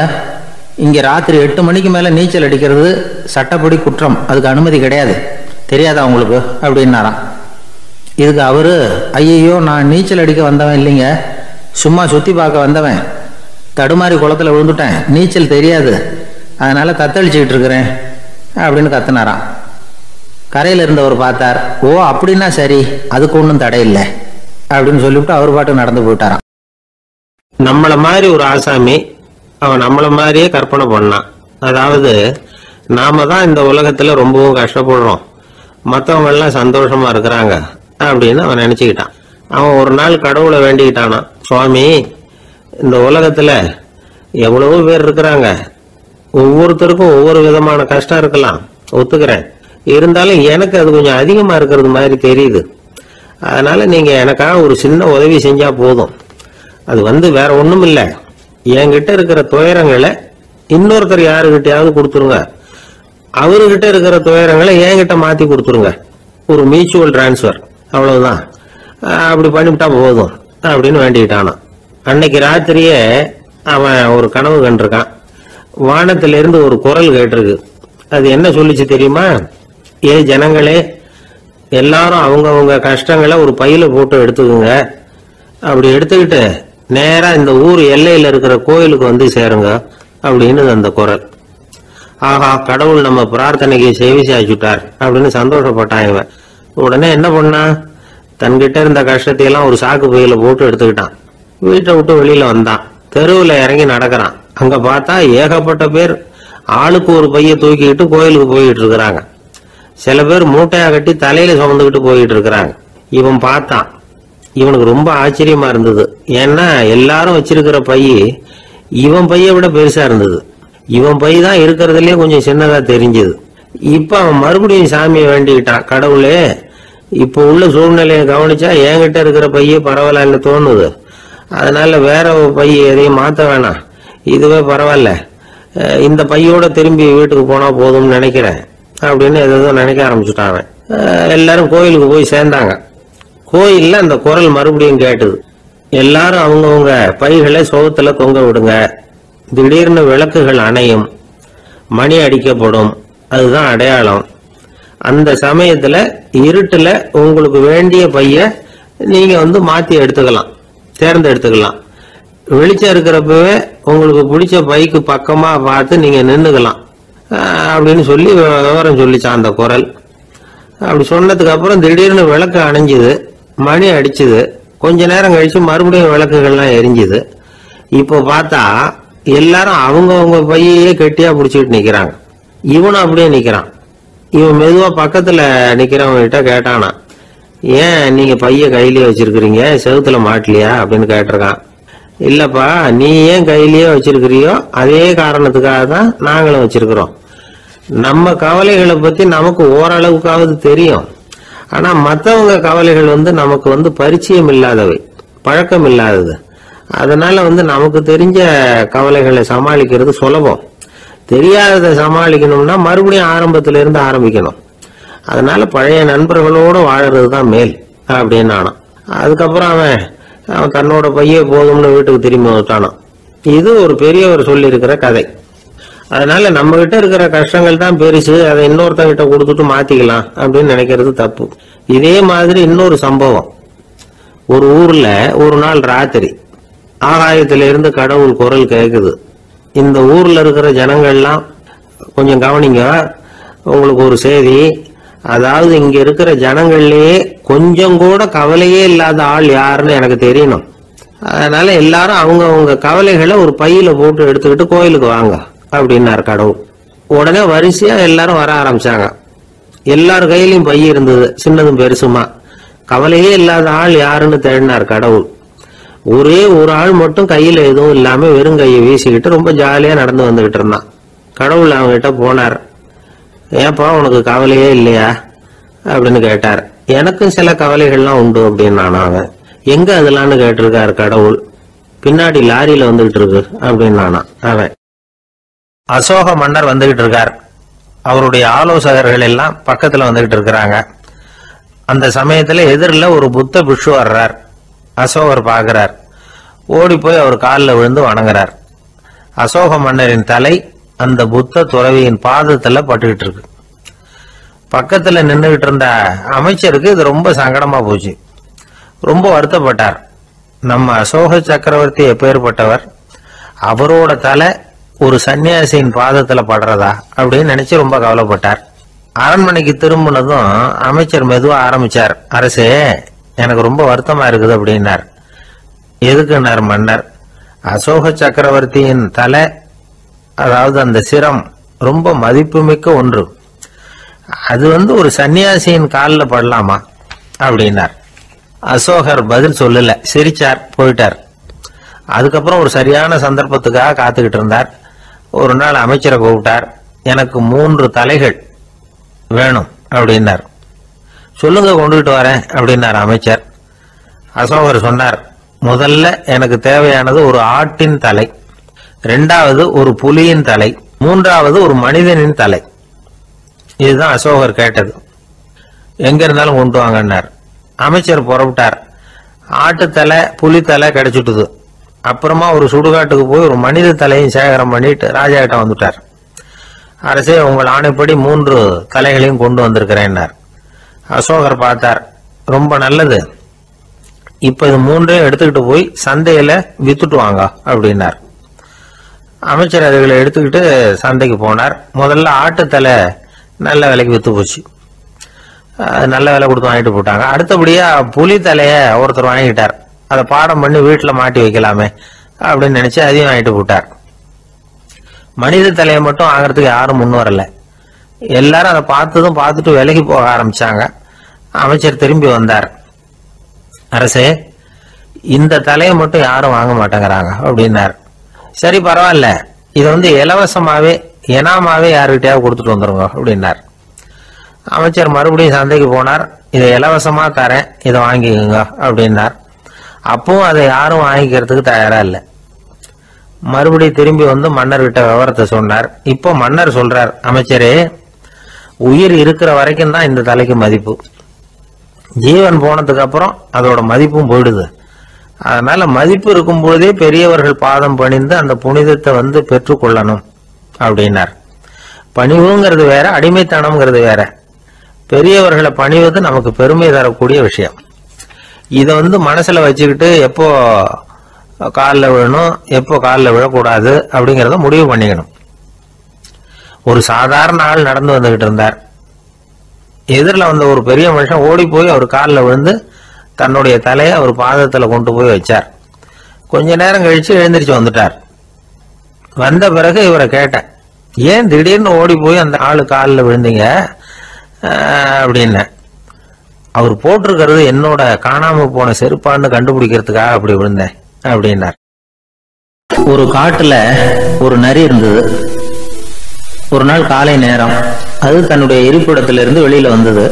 இங்கே ராத்திரி 8 மணிக்கு மேலே நீச்சல் அடிக்கிறது சட்டப்படி குற்றம், அதுக்கு அனுமதி கிடையாது, தெரியாதா உங்களுக்கு அப்படின்னாராம். இதுக்கு அவரு, ஐயையோ நான் நீச்சல் அடிக்க வந்தவன் இல்லைங்க, சும்மா சுற்றி பார்க்க வந்தவன், தடுமாறி குளத்தில் விழுந்துட்டேன், நீச்சல் தெரியாது, அதனால் தத்தளிச்சுக்கிட்டு இருக்கிறேன் அப்படின்னு கத்துனாராம். கரையில் இருந்தவர் பார்த்தார். ஓ அப்படின்னா சரி, அதுக்கு ஒன்றும் தடை இல்லை அப்படின்னு சொல்லிவிட்டு அவர் பாட்டு நடந்து போயிட்டாராம். நம்மள மாதிரி ஒரு ஆசாமி அவன் நம்மள மாதிரியே கற்பனை பண்ணான். அதாவது நாம தான் இந்த உலகத்துல ரொம்பவும் கஷ்டப்படுறோம், மற்றவங்க எல்லாம் சந்தோஷமா இருக்கிறாங்க அப்படின்னு அவன் நினைச்சுக்கிட்டான். அவன் ஒரு நாள் கடவுளை வேண்டிக்கிட்டானா, சுவாமி இந்த உலகத்துல எவ்வளவோ பேர் இருக்கிறாங்க, ஒவ்வொருத்தருக்கும் ஒவ்வொரு விதமான கஷ்டம் இருக்கலாம், ஒத்துக்கிறேன், இருந்தாலும் எனக்கு அது கொஞ்சம் அதிகமா இருக்கிறது மாதிரி தெரியுது, அதனால நீங்க எனக்காக ஒரு சின்ன உதவி செஞ்சா போதும். அது வேற ஒண்ணும் இல்லை, என்கிட்ட இருக்கிற துயரங்களை இன்னொருத்தர் யாருகிட்டயாவது கொடுத்துருங்க, அவர்கிட்ட இருக்கிற துயரங்களை என்கிட்ட மாத்தி கொடுத்துருங்க, ஒரு மியூச்சுவல் டிரான்ஸ்பர், அவ்வளவுதான், அப்படி பண்ணிவிட்டா போதும் அப்படின்னு வேண்டிக்கிட்டானான். அன்னைக்கு ராத்திரியே அவன் ஒரு கனவு கண்டிருக்கான். வானத்திலிருந்து ஒரு குரல் கேட்டிருக்கு. அது என்ன சொல்லிச்சு தெரியுமா? ஏ ஜனங்களே, எல்லாரும் அவங்கவுங்க கஷ்டங்களை ஒரு பையில போட்டு எடுத்துக்குங்க, அப்படி எடுத்துக்கிட்டு நேரா இந்த ஊர் எல்லையில இருக்கிற கோயிலுக்கு வந்து சேருங்க அப்படின்னு அந்த குரல். ஆஹா, கடவுள் நம்ம பிரார்த்தனைக்கு செவி சாய்ச்சுட்டார் அப்படின்னு சந்தோஷப்பட்டான் இவன். உடனே என்ன பண்ணான், தன்கிட்ட இருந்த கஷ்டத்தையெல்லாம் ஒரு சாக்கு பையில போட்டு எடுத்துக்கிட்டான். வீட்டை விட்டு வெளியில வந்தான். தெருவில் இறங்கி நடக்கிறான். அங்க பார்த்தா ஏகப்பட்ட பேர் ஆளுக்கு ஒரு பைய தூக்கிக்கிட்டு கோயிலுக்கு போயிட்டு இருக்கிறாங்க. சில பேர் மூட்டையா கட்டி தலையில சுமந்துக்கிட்டு போயிட்டு இருக்கிறாங்க. இவன் பார்த்தான். இவனுக்கு ரொம்ப ஆச்சரியமா இருந்தது. ஏன்னா எல்லாரும் வச்சிருக்கிற பைய இவன் பைய விட பெருசா இருந்தது. இவன் பை தான் இருக்கிறதுலயே கொஞ்சம் சின்னதா தெரிஞ்சது. இப்ப அவன் மறுபடியும் சாமியை வேண்டிக்கிட்டான். கடவுளே, இப்ப உள்ள சூழ்நிலையை கவனிச்சா என்கிட்ட இருக்கிற பைய பரவாயில்லன்னு தோணுது. அதனால வேற பைய எதையும் மாத்த வேணாம், இதுவே பரவாயில்ல, இந்த பையோட திரும்பி வீட்டுக்கு போனா போதும்னு நினைக்கிறேன் அப்படின்னு ஏதோ நினைக்க ஆரம்பிச்சுட்டாங்க. எல்லாரும் கோயிலுக்கு போய் சேர்ந்தாங்க. கோயில்ல அந்த குரல் மறுபடியும் கேட்டது. எல்லாரும் அவங்கவுங்க பைகளை சோகத்துல தொங்க விடுங்க, திடீர்னு விளக்குகள் அணையும், மணி அடிக்கப்படும், அதுதான் அடையாளம். அந்த சமயத்துல இருட்டுல உங்களுக்கு வேண்டிய பைய நீங்க மாத்தி எடுத்துக்கலாம், தேர்ந்தெடுத்துக்கலாம். வெளிச்சம் இருக்கிறப்பவே உங்களுக்கு பிடிச்ச பைக்கு பக்கமா பார்த்து நீங்க நின்னுக்கலாம் அப்படின்னு சொல்லி விவரம் சொல்லிச்சான் அந்த குரல். அப்படி சொன்னதுக்கு அப்புறம் திடீர்னு விளக்கு அணைஞ்சுது, மணி அடிச்சுது. கொஞ்ச நேரம் கழிச்சு மறுபடியும் விளக்குகள்லாம் எரிஞ்சுது. இப்போ பார்த்தா எல்லாரும் அவங்கவுங்க பையே கெட்டியா பிடிச்சிட்டு நிக்கிறாங்க. இவனும் அப்படியே நிக்கிறான். இவன் மெதுவா பக்கத்துல நிக்கிறவங்க கிட்ட கேட்டானா, ஏன் நீங்க பைய கையிலேயே வச்சிருக்கிறீங்க, செவுத்துல மாட்டலையா அப்படின்னு கேட்டிருக்கான். இல்லப்பா, நீ ஏன் கையிலேயே வச்சிருக்கிறியோ அதே காரணத்துக்காக தான் நாங்களும் வச்சிருக்கிறோம். நம்ம கவலைகளை பத்தி நமக்கு ஓரளவுக்காவது தெரியும். ஆனா மற்றவங்க கவலைகள் நமக்கு பரிச்சயம் இல்லாதவை, பழக்கம் இல்லாதது. அதனால நமக்கு தெரிஞ்ச கவலைகளை சமாளிக்கிறது சுலபம். தெரியாததை சமாளிக்கணும்னா மறுபடியும் ஆரம்பத்தில இருந்து ஆரம்பிக்கணும். அதனால பழைய நண்பர்களோடு வாழறது தான் மேல் அப்படின்னு ஆனான். அதுக்கப்புறம் அவன் தன்னோட பைய போதும்னு வீட்டுக்கு திரும்பி வந்துட்டானான். இது ஒரு பெரியவர் சொல்லி இருக்கிற கதை. அதனால நம்ம கிட்ட இருக்கிற கஷ்டங்கள் தான் பெருசு, அதை இன்னொருத்தங்கிட்ட கொடுத்துட்டு மாத்திக்கலாம் அப்படின்னு நினைக்கிறது தப்பு. இதே மாதிரி இன்னொரு சம்பவம். ஒரு ஊர்ல ஒரு நாள் ராத்திரி ஆகாயத்திலிருந்து கடவுள் குரல் கேக்குது. இந்த ஊர்ல இருக்கிற ஜனங்கள்லாம் கொஞ்சம் கவனிங்க, உங்களுக்கு ஒரு செய்தி. அதாவது இங்க இருக்கிற ஜனங்கள்லயே கொஞ்சம் கூட கவலையே இல்லாத ஆள் யாருன்னு எனக்கு தெரியணும். அதனால எல்லாரும் அவங்க கவலைகளை ஒரு பையில போட்டு எடுத்துக்கிட்டு கோயிலுக்கு வாங்க அப்படின்னாரு கடவுள். உடனே வரிசையா எல்லாரும் வர ஆரம்பிச்சாங்க. எல்லார் கையிலயும் பை இருந்தது, சின்னதும் பெருசுமா. கவலையே இல்லாத ஆள் யாருன்னு தேடினார் கடவுள். ஒரே ஒரு ஆள் மட்டும் கையில எதுவும் இல்லாம வெறும் கையை வீசிக்கிட்டு ரொம்ப ஜாலியா நடந்து வந்துகிட்டு இருந்தான். கடவுள் அவங்ககிட்ட போனார். ஏப்பா, உனக்கு கவலையே இல்லையா அப்படின்னு கேட்டார். எனக்கும் சில கவலைகள்லாம் உண்டு அப்படின்னு அவன். எங்க அதெல்லாம்னு கேட்டிருக்காரு கடவுள். பின்னாடி லாரியில வந்துகிட்டு இருக்கு அப்படின்னு அவன். அசோக மன்னர் வந்துகிட்டு இருக்கார். அவருடைய ஆலோசகர்கள் எல்லாம் பக்கத்துல வந்துகிட்டு இருக்கிறாங்க. அந்த சமயத்துல எதிரில் ஒரு புத்த பிக்ஷு வர்றார். அசோகர் பார்க்கிறார். ஓடி போய் அவர் காலில் விழுந்து வணங்குறார். அசோக மன்னரின் தலை அந்த புத்த துறவியின் பாதத்துல பட்டுக்கிட்டு இருக்கு. பக்கத்துல நின்றுகிட்டு இருந்த அமைச்சருக்கு இது ரொம்ப சங்கடமா போச்சு. ரொம்ப வருத்தப்பட்டார். நம்ம அசோக சக்கரவர்த்தி எப்பேற்பட்டவர், அவரோட தலை ஒரு சன்னியாசியின் பாதத்துல படுறதா அப்படின்னு நினைச்சு ரொம்ப கவலைப்பட்டார். அரண்மனைக்கு திரும்பினதும் அமைச்சர் மெதுவா ஆரம்பிச்சார். அரசே, எனக்கு ரொம்ப வருத்தமா இருக்குது அப்படின்னார். எதுக்குன்னார் மன்னர். அசோக சக்கரவர்த்தியின் தலை, அதாவது அந்த சிரம் ரொம்ப மதிப்புமிக்க ஒன்று. அது ஒரு சன்னியாசியின் காலில் படலாமா அப்படின்னார். அசோகர் பதில் சொல்லல, சிரிச்சார், போயிட்டார். அதுக்கப்புறம் ஒரு சரியான சந்தர்ப்பத்துக்காக காத்துக்கிட்டு இருந்தார். ஒரு நாள் அமைச்சரை கூப்பிட்டார். எனக்கு 3 தலைகள் வேணும் அப்படின்னார். சொல்லுங்க, கொண்டுகிட்டு வரேன் அப்படின்னார் அமைச்சர். அசோகர் சொன்னார், முதல்ல எனக்கு தேவையானது ஒரு ஆட்டின் தலை, 2வது ஒரு புலியின் தலை, 3வது ஒரு மனிதனின் தலை. இதுதான் அசோகர் கேட்டது. எங்க இருந்தாலும் கொண்டு வாங்கன்னார். அமைச்சர் புறப்பட்டார். ஆட்டுத்தலை, புலித்தலை கிடைச்சிட்டுது. அப்புறமா ஒரு சுடுகாட்டுக்கு போய் ஒரு மனித தலையும் சேகரம் பண்ணிட்டு ராஜா கிட்ட வந்துட்டார். அரசே, உங்கள் ஆணைப்படி 3 தலைகளையும் கொண்டு வந்திருக்கிறேன்னார். அசோகர் பார்த்தார். ரொம்ப நல்லது, இப்ப இது 3ஐயும் எடுத்துக்கிட்டு போய் சந்தையில வித்துட்டு வாங்க அப்படின்னார். அமைச்சர் அதுகளை எடுத்துக்கிட்டு சந்தைக்கு போனார். முதல்ல ஆட்டுத்தலை நல்ல விலைக்கு வித்து போச்சு. நல்ல விலை கொடுத்து வாங்கிட்டு போட்டாங்க. அடுத்தபடியா புலி தலைய ஒருத்தர் வாங்கிட்டார். அதை பாடம் பண்ணி வீட்டில் மாட்டி வைக்கலாமே அப்படின்னு நினைச்சு அதையும் வாங்கிட்டு போட்டார். மனித தலையை மட்டும் வாங்குறதுக்கு யாரும் முன் வரல. எல்லாரும் அதை பார்த்துட்டு விலகி போக ஆரம்பிச்சாங்க. அமைச்சர் திரும்பி வந்தார். அரசே, இந்த தலையை மட்டும் யாரும் வாங்க மாட்டேங்கிறாங்க அப்படின்னார். சரி, பரவாயில்ல, இதை இலவசமாவே எனாமாவே யாருக்கிட்டையாவது கொடுத்துட்டு வந்துருங்க அப்படின்னார். அமைச்சர் மறுபடியும் சந்தைக்கு போனார். இதை இலவசமா தரேன், இதை வாங்கிக்கோங்க அப்படின்னார். அப்பவும் அதை யாரும் வாங்கிக்கிறதுக்கு தயாரா இல்லை. மறுபடியும் திரும்பி மன்னர்கிட்ட விவரத்தை சொன்னார். இப்போ மன்னர் சொல்றார், அமைச்சரே, உயிர் இருக்கிற வரைக்கும் தான் இந்த தலைக்கு மதிப்பு. ஜீவன் போனதுக்கு அப்புறம் அதோட மதிப்பும் போயிடுது. அதனால மதிப்பு இருக்கும் பொழுதே பெரியவர்கள் பாதம் பணிந்து அந்த புனிதத்தை பெற்றுக்கொள்ளணும் அப்படின்னார். பணிவுங்கிறது வேற, அடிமைத்தனம்ங்கிறது வேற. பெரியவர்களை பணிவது நமக்கு பெருமை தரக்கூடிய விஷயம். இதை மனசுல வச்சுக்கிட்டு எப்போ காலில் விழணும், எப்போ காலில் விழக்கூடாது அப்படிங்கிறத முடிவு பண்ணிக்கணும். ஒரு சாதாரண ஆள் நடந்து வந்துகிட்டு இருந்தார். எதிரில் ஒரு பெரிய மனுஷன் ஓடி போய் அவர் காலில் விழுந்து தன்னுடைய தலையை அவர் பாதத்தில் கொண்டு போய் வச்சார். கொஞ்ச நேரம் கழிச்சு எழுந்திரிச்சு வந்துட்டார். வந்த பிறகு இவரை கேட்டேன், ஏன் திடீர்னு ஓடி போய் அந்த ஆளு காலில் விழுந்தீங்க அப்படின்னு. அவர் போட்டிருக்கிறது என்னோட காணாம போன செருப்பான்னு கண்டுபிடிக்கிறதுக்காக அப்படி விழுந்தேன் அப்படின்னார். ஒரு காட்டுல ஒரு நரி இருந்தது. ஒரு நாள் காலை நேரம் அது தன்னுடைய இருப்பிடத்திலிருந்து வெளியில வந்தது.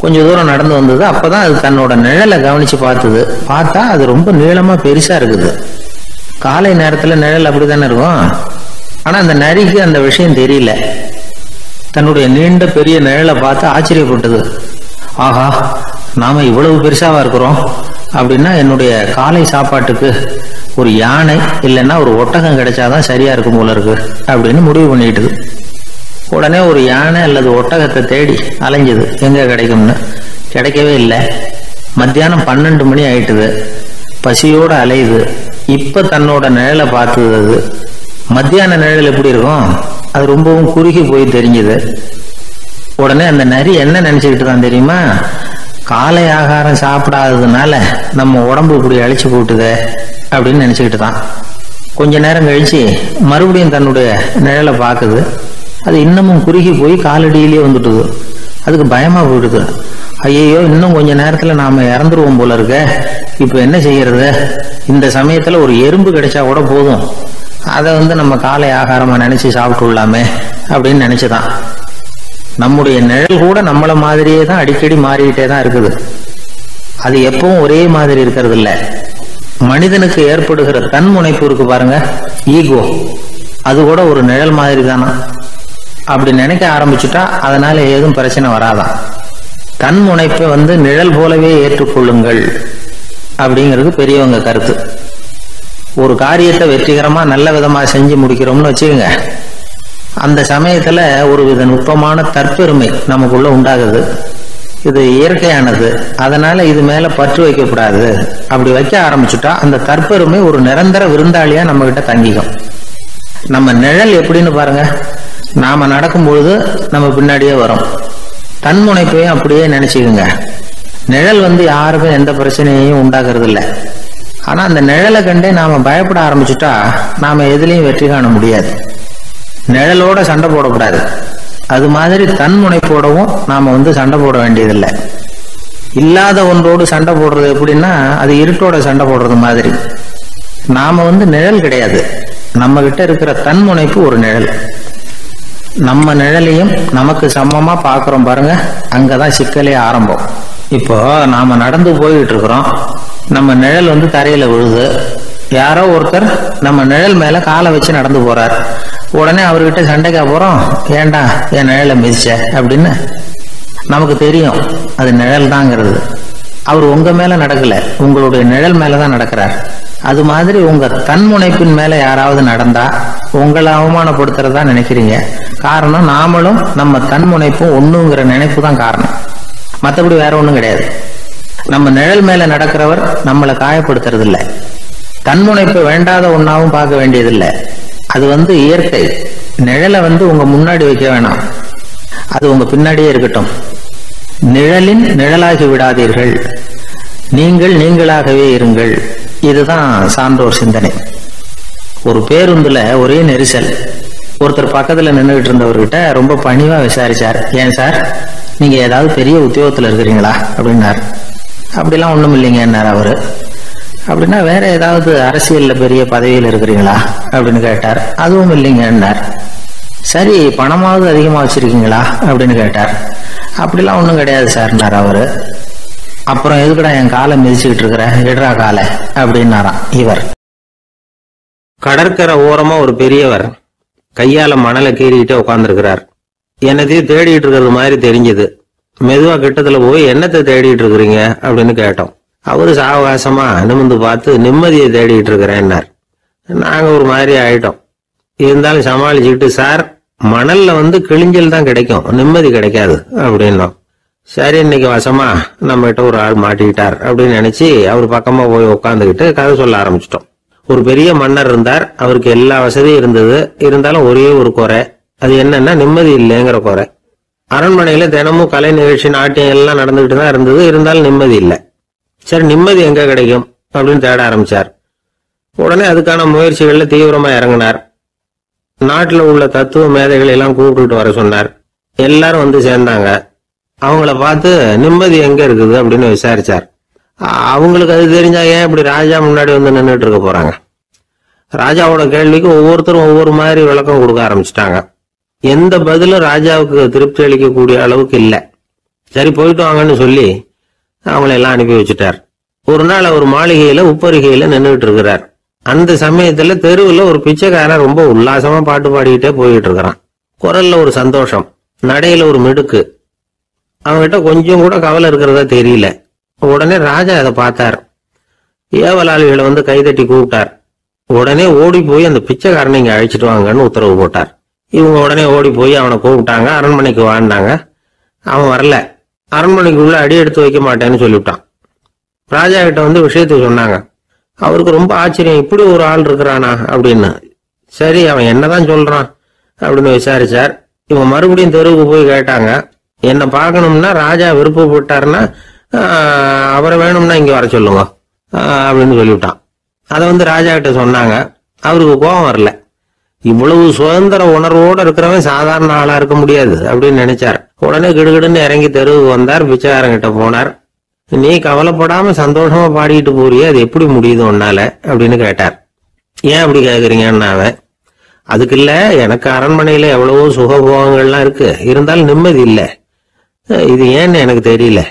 கொஞ்ச தூரம் நடந்து வந்தது. அப்பதான் அது தன்னோட நிழலை கவனிச்சு பார்த்தது. பார்த்தா அது ரொம்ப நீளமா பெருசா இருக்குது. காலை நேரத்துல நிழல் அப்படித்தானே இருக்கும். ஆனா அந்த நரிக்கு அந்த விஷயம் தெரியல. தன்னுடைய நீண்ட பெரிய நிழலை பார்த்து ஆச்சரியப்பட்டது. ஆஹா, நாம இவ்வளவு பெருசாவா இருக்கிறோம் அப்படின்னா என்னுடைய காலை சாப்பாட்டுக்கு ஒரு யானை இல்லைன்னா ஒரு ஒட்டகம் கிடைச்சாதான் சரியா இருக்கும் போல இருக்கு அப்படின்னு முடிவு பண்ணிட்டுது. உடனே ஒரு யானை அல்லது ஒட்டகத்தை தேடி அலைஞ்சது, எங்க கிடைக்கும்னு. கிடைக்கவே இல்லை. மத்தியானம் 12 மணி ஆயிட்டுது. பசியோட அலையுது. இப்ப தன்னோட நிழலை பார்த்தது. அது மத்தியான நிழல் எப்படி இருக்கும், அது ரொம்பவும் குறுகி போய் தெரிஞ்சது. உடனே அந்த நரி என்ன நினைச்சுக்கிட்டு தான் தெரியுமா, காலை ஆகாரம் சாப்பிடாததுனால நம்ம உடம்பு இப்படி அழிச்சு போட்டுது அப்படின்னு நினைச்சுக்கிட்டு தான். கொஞ்ச நேரம் கழிச்சு மறுபடியும் தன்னுடைய நிழலை பார்க்குது. அது இன்னமும் குறுகி போய் காலடியிலேயே வந்துட்டுது. அதுக்கு பயமா போயிடுது. ஐயோ, இன்னும் கொஞ்ச நேரத்துல நாம இறந்துருவோம் போல இருக்க. இப்ப என்ன செய்யறது? இந்த சமயத்துல ஒரு எறும்பு கிடைச்சா கூட போதும், அதை நம்ம காலை ஆகாரமா நினைச்சு சாப்பிட்டு விடலாமே அப்படின்னு நினைச்சுதான். நம்முடைய நிழல் கூட நம்மள மாதிரியே தான் அடிக்கடி மாறிக்கிட்டே தான் இருக்குது. அது எப்பவும் ஒரே மாதிரி இருக்கிறது இல்ல. மனிதனுக்கு ஏற்படுகிற தன்முனைப்பு இருக்கு பாருங்க, ஈகோ, அது கூட ஒரு நிழல் மாதிரி தானா. அப்படி நினைக்க ஆரம்பிச்சுட்டா அதனால ஏதும் பிரச்சனை வராதான். தன்முனைப்பை நிழல் போலவே ஏற்றுக்கொள்ளுங்கள் அப்படிங்கிறது பெரியவங்க கருத்து. ஒரு காரியத்தை வெற்றிகரமா நல்ல விதமா செஞ்சு முடிக்கிறோம்னு வச்சுக்கோங்க. அந்த சமயத்துல ஒரு வித நுட்பமான தற்பெருமை நமக்குள்ள உண்டாகுது. இது இயற்கையானது, அதனால இது மேல பற்று வைக்கக்கூடாது. அப்படி வைக்க ஆரம்பிச்சுட்டா அந்த தற்பெருமை ஒரு நிரந்தர விருந்தாளியா நம்ம கிட்ட தங்கிக்கும். நம்ம நிழல் எப்படின்னு பாருங்க, நாம நடக்கும் பொழுது நம்ம பின்னாடியே வரும். தன்முனைப்பையும் அப்படியே நினைச்சுக்குங்க. நிழல் யாருக்கும் எந்த பிரச்சனையையும் உண்டாக்குறது இல்லை. ஆனா அந்த நிழலை கண்டே நாம பயப்பட ஆரம்பிச்சுட்டா நாம எதுலையும் வெற்றி காண முடியாது. நிழலோட சண்டை போடக்கூடாது. அது மாதிரி தன்முனைப்போடவும் நாம சண்டை போட வேண்டியதில்லை. இல்லாத ஒன்றோடு சண்டை போடுறது எப்படின்னா, அது இருட்டோட சண்டை போடுறது மாதிரி. நாம நிழல் கிடையாது. நம்ம கிட்ட இருக்கிற தன்முனைப்பு ஒரு நிழல். நம்ம நிழலையும் நமக்கு சமமா பாக்குறோம் பாருங்க, அங்கதான் சிக்கலே ஆரம்பம். இப்போ நாம நடந்து போயிட்டு இருக்கிறோம். நம்ம நிழல் தரையில விழுது. யாரோ ஒருத்தர் நம்ம நிழல் மேல காலை வச்சு நடந்து போறார். உடனே அவர்கிட்ட சண்டைக்கா போறோம், ஏண்டா என் நிழலை மிதிச்ச அப்படின்னு. நமக்கு தெரியும் அது நிழல் தாங்கிறது. அவர் உங்க மேல நடக்கல, உங்களுடைய நிழல் மேலதான் நடக்கிறார். அது மாதிரி உங்க தன்முனைப்பின் மேல யாராவது நடந்தா உங்களை அவமானப்படுத்துறதா நினைக்கிறீங்க. காரணம், நாமளும் நம்ம தன்முனைப்பும் ஒண்ணுங்கிற நினைப்பு தான் காரணம். மற்றபடி வேற ஒண்ணும் கிடையாது. நம்ம நிழல் மேல நடக்கிறவர் நம்மளை காயப்படுத்துறது இல்லை. தன்முனைப்பை வேண்டாத ஒன்னாவும் பார்க்க வேண்டியதில்லை. அது இயற்கை. நிழலை உங்க முன்னாடி வைக்க வேணாம், அது உங்க பின்னாடியே இருக்கட்டும். நிழலின் நிழலாகி விடாதீர்கள். நீங்கள் நீங்களாகவே இருங்கள். இதுதான் சான்றோர் சிந்தனை. ஒரு பேருந்துல ஒரே நெரிசல். ஒருத்தர் பக்கத்துல நின்றுகிட்டு இருந்தவர்கிட்ட ரொம்ப பணிவா விசாரிச்சார், ஏன் சார் நீங்க ஏதாவது பெரிய உத்தியோகத்துல இருக்கிறீங்களா அப்படின்னார். அப்படிலாம் ஒண்ணும் இல்லைங்கன்னார் அவரு. அப்படின்னா வேற ஏதாவது அரசியல்ல பெரிய பதவியில் இருக்கிறீங்களா அப்படின்னு கேட்டார். அதுவும் இல்லைங்கன்னார். சரி, பணமாவது அதிகமா வச்சிருக்கீங்களா அப்படின்னு கேட்டார். அப்படிலாம் ஒண்ணும் கிடையாது சார்னார் அவரு. அப்புறம் எதுக்குடா என் காலை மிதிச்சுக்கிட்டு இருக்கிற, எடுறா காலை அப்படின்னாராம் இவர். கடற்கரை ஓரமா ஒரு பெரியவர் கையால மணலை கீறிக்கிட்டே உட்காந்துருக்கிறார். என்னத்தையும் தேடிட்டு இருக்கிறது மாதிரி தெரிஞ்சது. மெதுவா கிட்டத்துல போய் என்னத்தை தேடிட்டு இருக்கிறீங்க அப்படின்னு கேட்டோம். அவரு சாவகாசமா நிமிந்து பார்த்து நிம்மதியை தேடிட்டு இருக்கிறேன்னார். நாங்க ஒரு மாதிரி ஆயிட்டோம். இருந்தாலும் சமாளிச்சுக்கிட்டு, சார் மணல்ல கிழிஞ்சல் தான் கிடைக்கும், நிம்மதி கிடைக்காது அப்படின்னோம். சரி, இன்னைக்கு வசமா நம்ம கிட்ட ஒரு ஆள் மாட்டிக்கிட்டார் அப்படின்னு நினைச்சு அவர் பக்கமா போய் உட்காந்துக்கிட்டு கதை சொல்ல ஆரம்பிச்சிட்டோம். ஒரு பெரிய மன்னர் இருந்தார். அவருக்கு எல்லா வசதியும் இருந்தது. இருந்தாலும் ஒரே ஒரு குறை. அது என்னன்னா நிம்மதி இல்லைங்கிற குறை. அரண்மனையில தினமும் கலை நிகழ்ச்சி, நாட்டியம் எல்லாம் நடந்துகிட்டு தான் இருந்தது. இருந்தாலும் நிம்மதி இல்லை. சரி, நிம்மதி எங்க கிடைக்கும் அப்படின்னு தேட ஆரம்பிச்சார். உடனே அதுக்கான முயற்சிகள்ல தீவிரமா இறங்கினார். நாட்டுல உள்ள தத்துவ மேதைகளை எல்லாம் கூப்பிட்டு வர சொன்னார். எல்லாரும் சேர்ந்தாங்க. அவங்கள பார்த்து நிம்மதி எங்க இருக்குது அப்படின்னு விசாரிச்சார். அவங்களுக்கு அது தெரிஞ்சா ஏன் இப்படி ராஜா முன்னாடி நின்றுட்டு இருக்க போறாங்க? ராஜாவோட கேள்விக்கு ஒவ்வொருத்தரும் ஒவ்வொரு மாதிரி விளக்கம் கொடுக்க ஆரம்பிச்சிட்டாங்க. எந்த பதிலும் ராஜாவுக்கு திருப்தி அளிக்கக்கூடிய அளவுக்கு இல்லை. சரி, போயிட்டு வாங்கன்னு சொல்லி அவங்கள எல்லாம் அனுப்பி வச்சுட்டார். ஒரு நாள் அவர் மாளிகையில உப்பரிகையில நின்றுட்டு இருக்கிறார். அந்த சமயத்துல தெருவுல ஒரு பிச்சைக்காரன் ரொம்ப உல்லாசமா பாட்டு பாடிக்கிட்டே போயிட்டு இருக்கிறான். குரல்ல ஒரு சந்தோஷம், நடையில ஒரு மிடுக்கு. அவன்கிட்ட கொஞ்சம் கூட கவலை இருக்கிறதா தெரியல. உடனே ராஜா அதை பார்த்தார். ஏவலாளிகளை கைதட்டி கூப்பிட்டார். உடனே ஓடி போய் அந்த பிச்சைக்காரனை இங்க அழைச்சிட்டு வாங்கன்னு உத்தரவு போட்டார். இவங்க உடனே ஓடி போய் அவனை கூப்பிட்டாங்க. அரண்மனைக்கு வாழ்ந்தாங்க. அவன் வரல. அரண்மனைக்குள்ள அடி எடுத்து வைக்க மாட்டேன்னு சொல்லிவிட்டான். ராஜா கிட்ட விஷயத்தை சொன்னாங்க. அவருக்கு ரொம்ப ஆச்சரியம், இப்படி ஒரு ஆள் இருக்கிறானா அப்படின்னு. சரி, அவன் என்னதான் சொல்றான் அப்படின்னு விசாரிச்சார். இவன் மறுபடியும் தெருவுக்கு போய் கேட்டாங்க. என்ன பார்க்கணும்னா ராஜா விருப்பப்பட்டாருன்னா அவரை வேணும்னா இங்க வர சொல்லுங்க அப்படின்னு சொல்லிவிட்டான். அதை ராஜா கிட்ட சொன்னாங்க. அவருக்கு கோபம் வரல. இவ்வளவு சுதந்திர உணர்வோடு இருக்கிறவன் சாதாரண ஆளா இருக்க முடியாது அப்படின்னு நினைச்சார். உடனே கிடுகிடுன்னு இறங்கி தெருவுக்கு வந்தார். பிச்சைக்காரங்கிட்ட போனார். நீ கவலைப்படாம சந்தோஷமா பாடிட்டு போறியே, அது எப்படி முடியுது உன்னால அப்படின்னு கேட்டார். ஏன் அப்படி கேக்குறீங்கன்னு அவன், அதுக்கு இல்ல, எனக்கு அரண்மனையில எவ்வளவோ சுகபோகங்கள்லாம் இருக்கு, இருந்தாலும் நிம்மதி இல்லை. இது ஏன்னு எனக்கு தெரியல.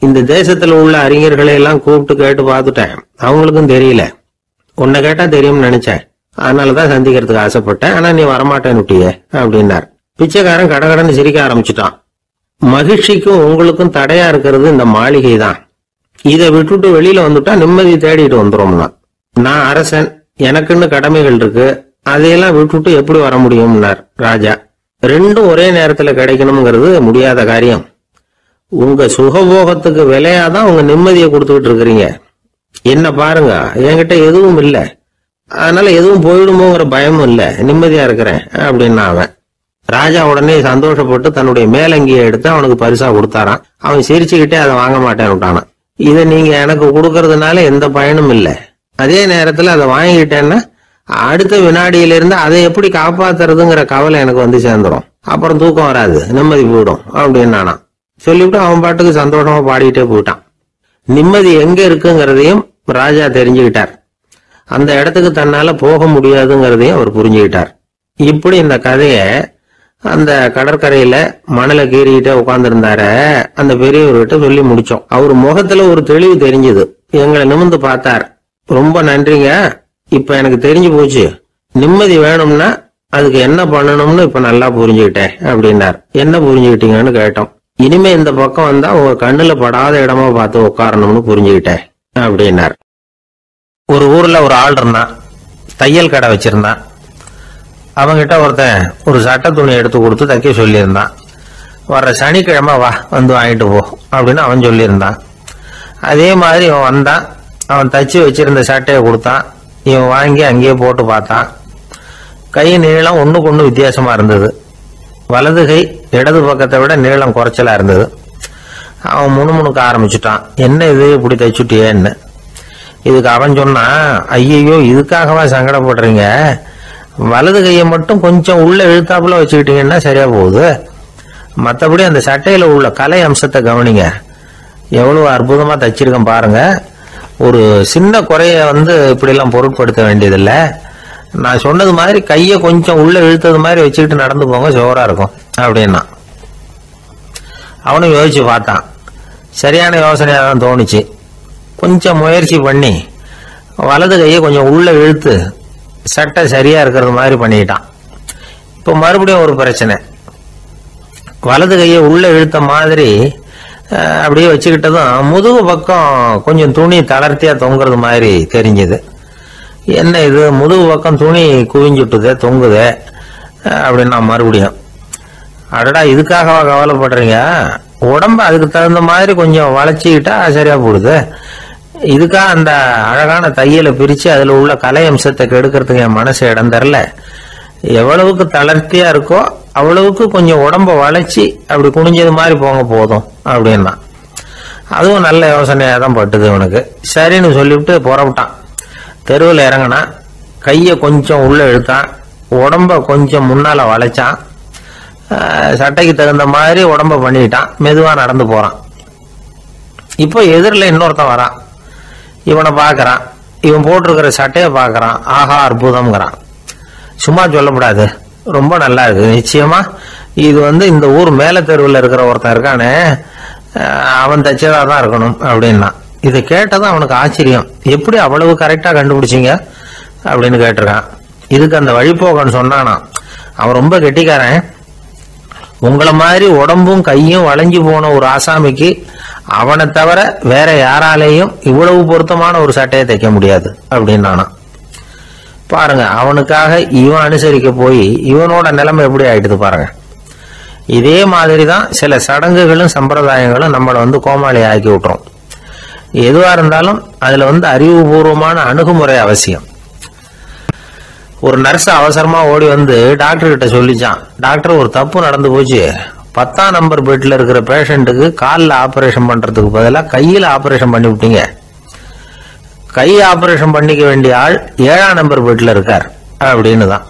இந்த தேசத்துல உள்ள அறிஞர்களை எல்லாம் கூப்பிட்டு கேட்டு பார்த்துட்டேன், அவங்களுக்கும் தெரியல. உன்னை கேட்டா தெரியும்னு நினைச்சேன், அதனாலதான் சந்திக்கிறதுக்கு ஆசைப்பட்டேன். ஆனா நீ வரமாட்டேன்னு விட்டிய அப்படின்னார். பிச்சைக்காரன் கடகடன்னு சிரிக்க ஆரம்பிச்சுட்டான். மகிழ்ச்சிக்கும் உங்களுக்கும் தடையா இருக்கிறது இந்த மாளிகை தான். இதை விட்டுட்டு வெளியில வந்துட்டா நிம்மதி தேடிட்டு வந்துரும்னா. நான் அரசன், எனக்குன்னு கடமைகள் இருக்கு, அதையெல்லாம் விட்டுட்டு எப்படி வர முடியும்னார் ராஜா. ரெண்டும் ஒரே நேரத்துல கிடைக்கணுங்கிறது முடியாத காரியம். உங்க சுகபோகத்துக்கு விலையாதான் உங்க நிம்மதியை கொடுத்துக்கிட்டு இருக்கிறீங்க. என்ன பாருங்க, என்கிட்ட எதுவும் இல்லை, அதனால எதுவும் போயிடுமோங்கிற பயமும் இல்லை, நிம்மதியா இருக்கிறேன் அப்படின்னா அவன். ராஜா உடனே சந்தோஷப்பட்டு தன்னுடைய மேலங்கியை எடுத்து அவனுக்கு பரிசா கொடுத்தாரான். அவன் சிரிச்சுக்கிட்டே அதை வாங்க மாட்டேன்னு விட்டானான். இதை நீங்க எனக்கு கொடுக்கறதுனால எந்த பயனும் இல்லை, அதே நேரத்துல அதை வாங்கிட்டேன்னா அடுத்த வினாடியிலிருந்து அதை எப்படி காப்பாத்துறதுங்கிற கவலை எனக்கு சேர்ந்துடும், அப்புறம் தூக்கம் வராது, நிம்மதி போயிடும் அப்படின்னானா. சொல்லிவிட்டு அவன் பாட்டுக்கு சந்தோஷமா பாடிக்கிட்டே போயிட்டான். நிம்மதி எங்க இருக்குங்கிறதையும் ராஜா தெரிஞ்சுக்கிட்டார். அந்த இடத்துக்கு தன்னால போக முடியாதுங்கிறதையும் அவர் புரிஞ்சுக்கிட்டார். இப்படி இந்த கதைய அந்த கடற்கரையில மணலை கீறிக்கிட்டே உட்கார்ந்துருந்தார அந்த பெரியவர்கிட்ட சொல்லி முடிச்சோம். அவர் முகத்துல ஒரு தெளிவு தெரிஞ்சது. எங்களை நிமிர்ந்து பார்த்தார். ரொம்ப நன்றிங்க, இப்ப எனக்கு தெரிஞ்சு போச்சு, நிம்மதி வேணும்னா அதுக்கு என்ன பண்ணணும்னு இப்ப நல்லா புரிஞ்சுக்கிட்டேன் அப்படின்னார். என்ன புரிஞ்சுக்கிட்டீங்கன்னு கேட்டோம். இனிமே இந்த பக்கம் வந்தா உங்க கண்ணுல படாத இடமா பார்த்து உட்காரணும்னு புரிஞ்சுக்கிட்டேன் அப்படின்னார். ஒரு ஊர்ல ஒரு ஆள் இருந்தான், தையல் கடை வச்சிருந்தான். அவங்கிட்ட ஒருத்தன் ஒரு சட்டை துணி எடுத்து கொடுத்து தைக்க சொல்லியிருந்தான். வர்ற சனிக்கிழமை வா, வாங்கிட்டு போ அப்படின்னு அவன் சொல்லியிருந்தான். அதே மாதிரி அவன் வந்தான். அவன் தச்சு வச்சிருந்த சட்டையை கொடுத்தான். இவன் வாங்கி அங்கேயே போட்டு பார்த்தான். கை நீளம் ஒண்ணுக்கு ஒண்ணு வித்தியாசமா இருந்தது. வலது கை இடது பக்கத்தை விட நீளம் குறைச்சலா இருந்தது. அவன் முணுமுணுக்க ஆரம்பிச்சுட்டான், என்ன இது இப்படி தைச்சுட்டியேன்னு. இதுக்கு அவன் சொன்னான், ஐயையோ இதுக்காகவா சங்கடப்படுறீங்க, வலது கையை மட்டும் கொஞ்சம் உள்ள இழுத்தாப்புல வச்சுக்கிட்டீங்கன்னா சரியா போகுது, மற்றபடி அந்த சட்டையில உள்ள கலை அம்சத்தை கவனிங்க, எவ்வளவு அற்புதமா தைச்சிருக்கேன் பாருங்க, ஒரு சின்ன குறைய இப்படிலாம் பொருட்படுத்த வேண்டியதில்லை, நான் சொன்னது மாதிரி கையை கொஞ்சம் உள்ள இழுத்தது மாதிரி வச்சுக்கிட்டு நடந்து போங்க, ஜோரா இருக்கும் அப்படின்னா. அவனும் யோசிச்சு பார்த்தான், சரியான யோசனையாக தான் தோணுச்சு. கொஞ்சம் முயற்சி பண்ணி வலது கையை கொஞ்சம் உள்ள இழுத்து சட்டை சரியா இருக்கிறது மாதிரி பண்ணிட்டான். இப்போ மறுபடியும் ஒரு பிரச்சனை, வலது கையை உள்ள இழுத்த மாதிரி அப்படியே வச்சுக்கிட்டதும் முதுகு பக்கம் கொஞ்சம் துணி தளர்த்தியா தொங்குறது மாதிரி தெரிஞ்சது. என்ன இது முதுகு பக்கம் துணி குவிஞ்சுட்டுதே தொங்குதே அப்படின்னா மறுபடியும், அடடா இதுக்காகவா கவலைப்படுறீங்க, உடம்ப அதுக்கு தகுந்த மாதிரி கொஞ்சம் வளைச்சிக்கிட்டா சரியா போடுது, இதுக்காக அந்த அழகான தையலை பிரிச்சு அதுல உள்ள கலை அம்சத்தை கெடுக்கிறதுக்கு என் மனசு இடம் தரல, எவ்வளவுக்கு தளர்த்தியா இருக்கோ அவ்வளவுக்கு கொஞ்சம் உடம்ப வளைச்சி அப்படி குனிஞ்சது மாதிரி போங்க போதும் அப்படின்னா. அதுவும் நல்ல யோசனையா தான் பட்டுது இவனுக்கு. சரின்னு சொல்லிவிட்டு புறப்பட்டான். தெருவில் இறங்கினான், கையை கொஞ்சம் உள்ள இழுத்தான், உடம்ப கொஞ்சம் முன்னால வளைச்சான், சட்டைக்கு தகுந்த மாதிரி உடம்ப பண்ணிட்டான், மெதுவா நடந்து போறான். இப்போ எதிரில் இன்னொருத்தன் வரான், இவனை பார்க்கறான், இவன் போட்டிருக்கிற சட்டையை பார்க்கறான், ஆஹா அற்புதம்ங்கிறான். சும்மா சொல்லக்கூடாது, ரொம்ப நல்லா இருக்கு, நிச்சயமா இது இந்த ஊர் மேல தெருவில் இருக்கிற ஒருத்தன் இருக்கானே அவன் தச்சதா தான் இருக்கணும் அப்படின்னா. இதை கேட்டதான் அவனுக்கு ஆச்சரியம், எப்படி அவ்வளவு கரெக்டா கண்டுபிடிச்சிங்க அப்படின்னு கேட்டிருக்கான். இதுக்கு அந்த வழிபோகன்னு சொன்னானா, அவன் ரொம்ப கெட்டிக்காரன், உங்களை மாதிரி உடம்பும் கையும் வளைஞ்சு போன ஒரு ஆசாமிக்கு அவனை தவிர வேற யாராலேயும் இவ்வளவு பொருத்தமான ஒரு சட்டையை தைக்க முடியாது அப்படின்னானா. பாருங்க, அவனுக்காக இவன் அனுசரிக்க போய் இவனோட நிலைமை எப்படி ஆயிடுது பாருங்க. இதே மாதிரி தான் சில சடங்குகளும் சம்பிரதாயங்களும் நம்மளை கோமாளி ஆக்கி விட்டுரும். எதுவா இருந்தாலும் அதுல அறிவுபூர்வமான அணுகுமுறை அவசியம். ஒரு நர்ஸ் அவசரமா ஓடி டாக்டர் கிட்ட சொல்லிச்சான், டாக்டர் ஒரு தப்பு நடந்து போச்சு, 10ஆம் நம்பர் பெட்ல இருக்கிற பேஷண்ட்டுக்கு காலில் ஆபரேஷன் பண்றதுக்கு பதிலாக கையில ஆபரேஷன் பண்ணி விட்டீங்க, கை ஆபரேஷன் பண்ணிக்க வேண்டிய ஆள் 7ஆம் நம்பர் பெட்ல இருக்கார் அப்படின்னு தான்.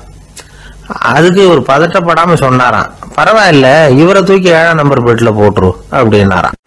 அதுக்கு ஒரு பதட்டப்படாம சொன்னாராம், பரவாயில்ல இவரை தூக்கி 7ஆம் நம்பர் பெட்ல போட்டுரு அப்படின்னாராம்.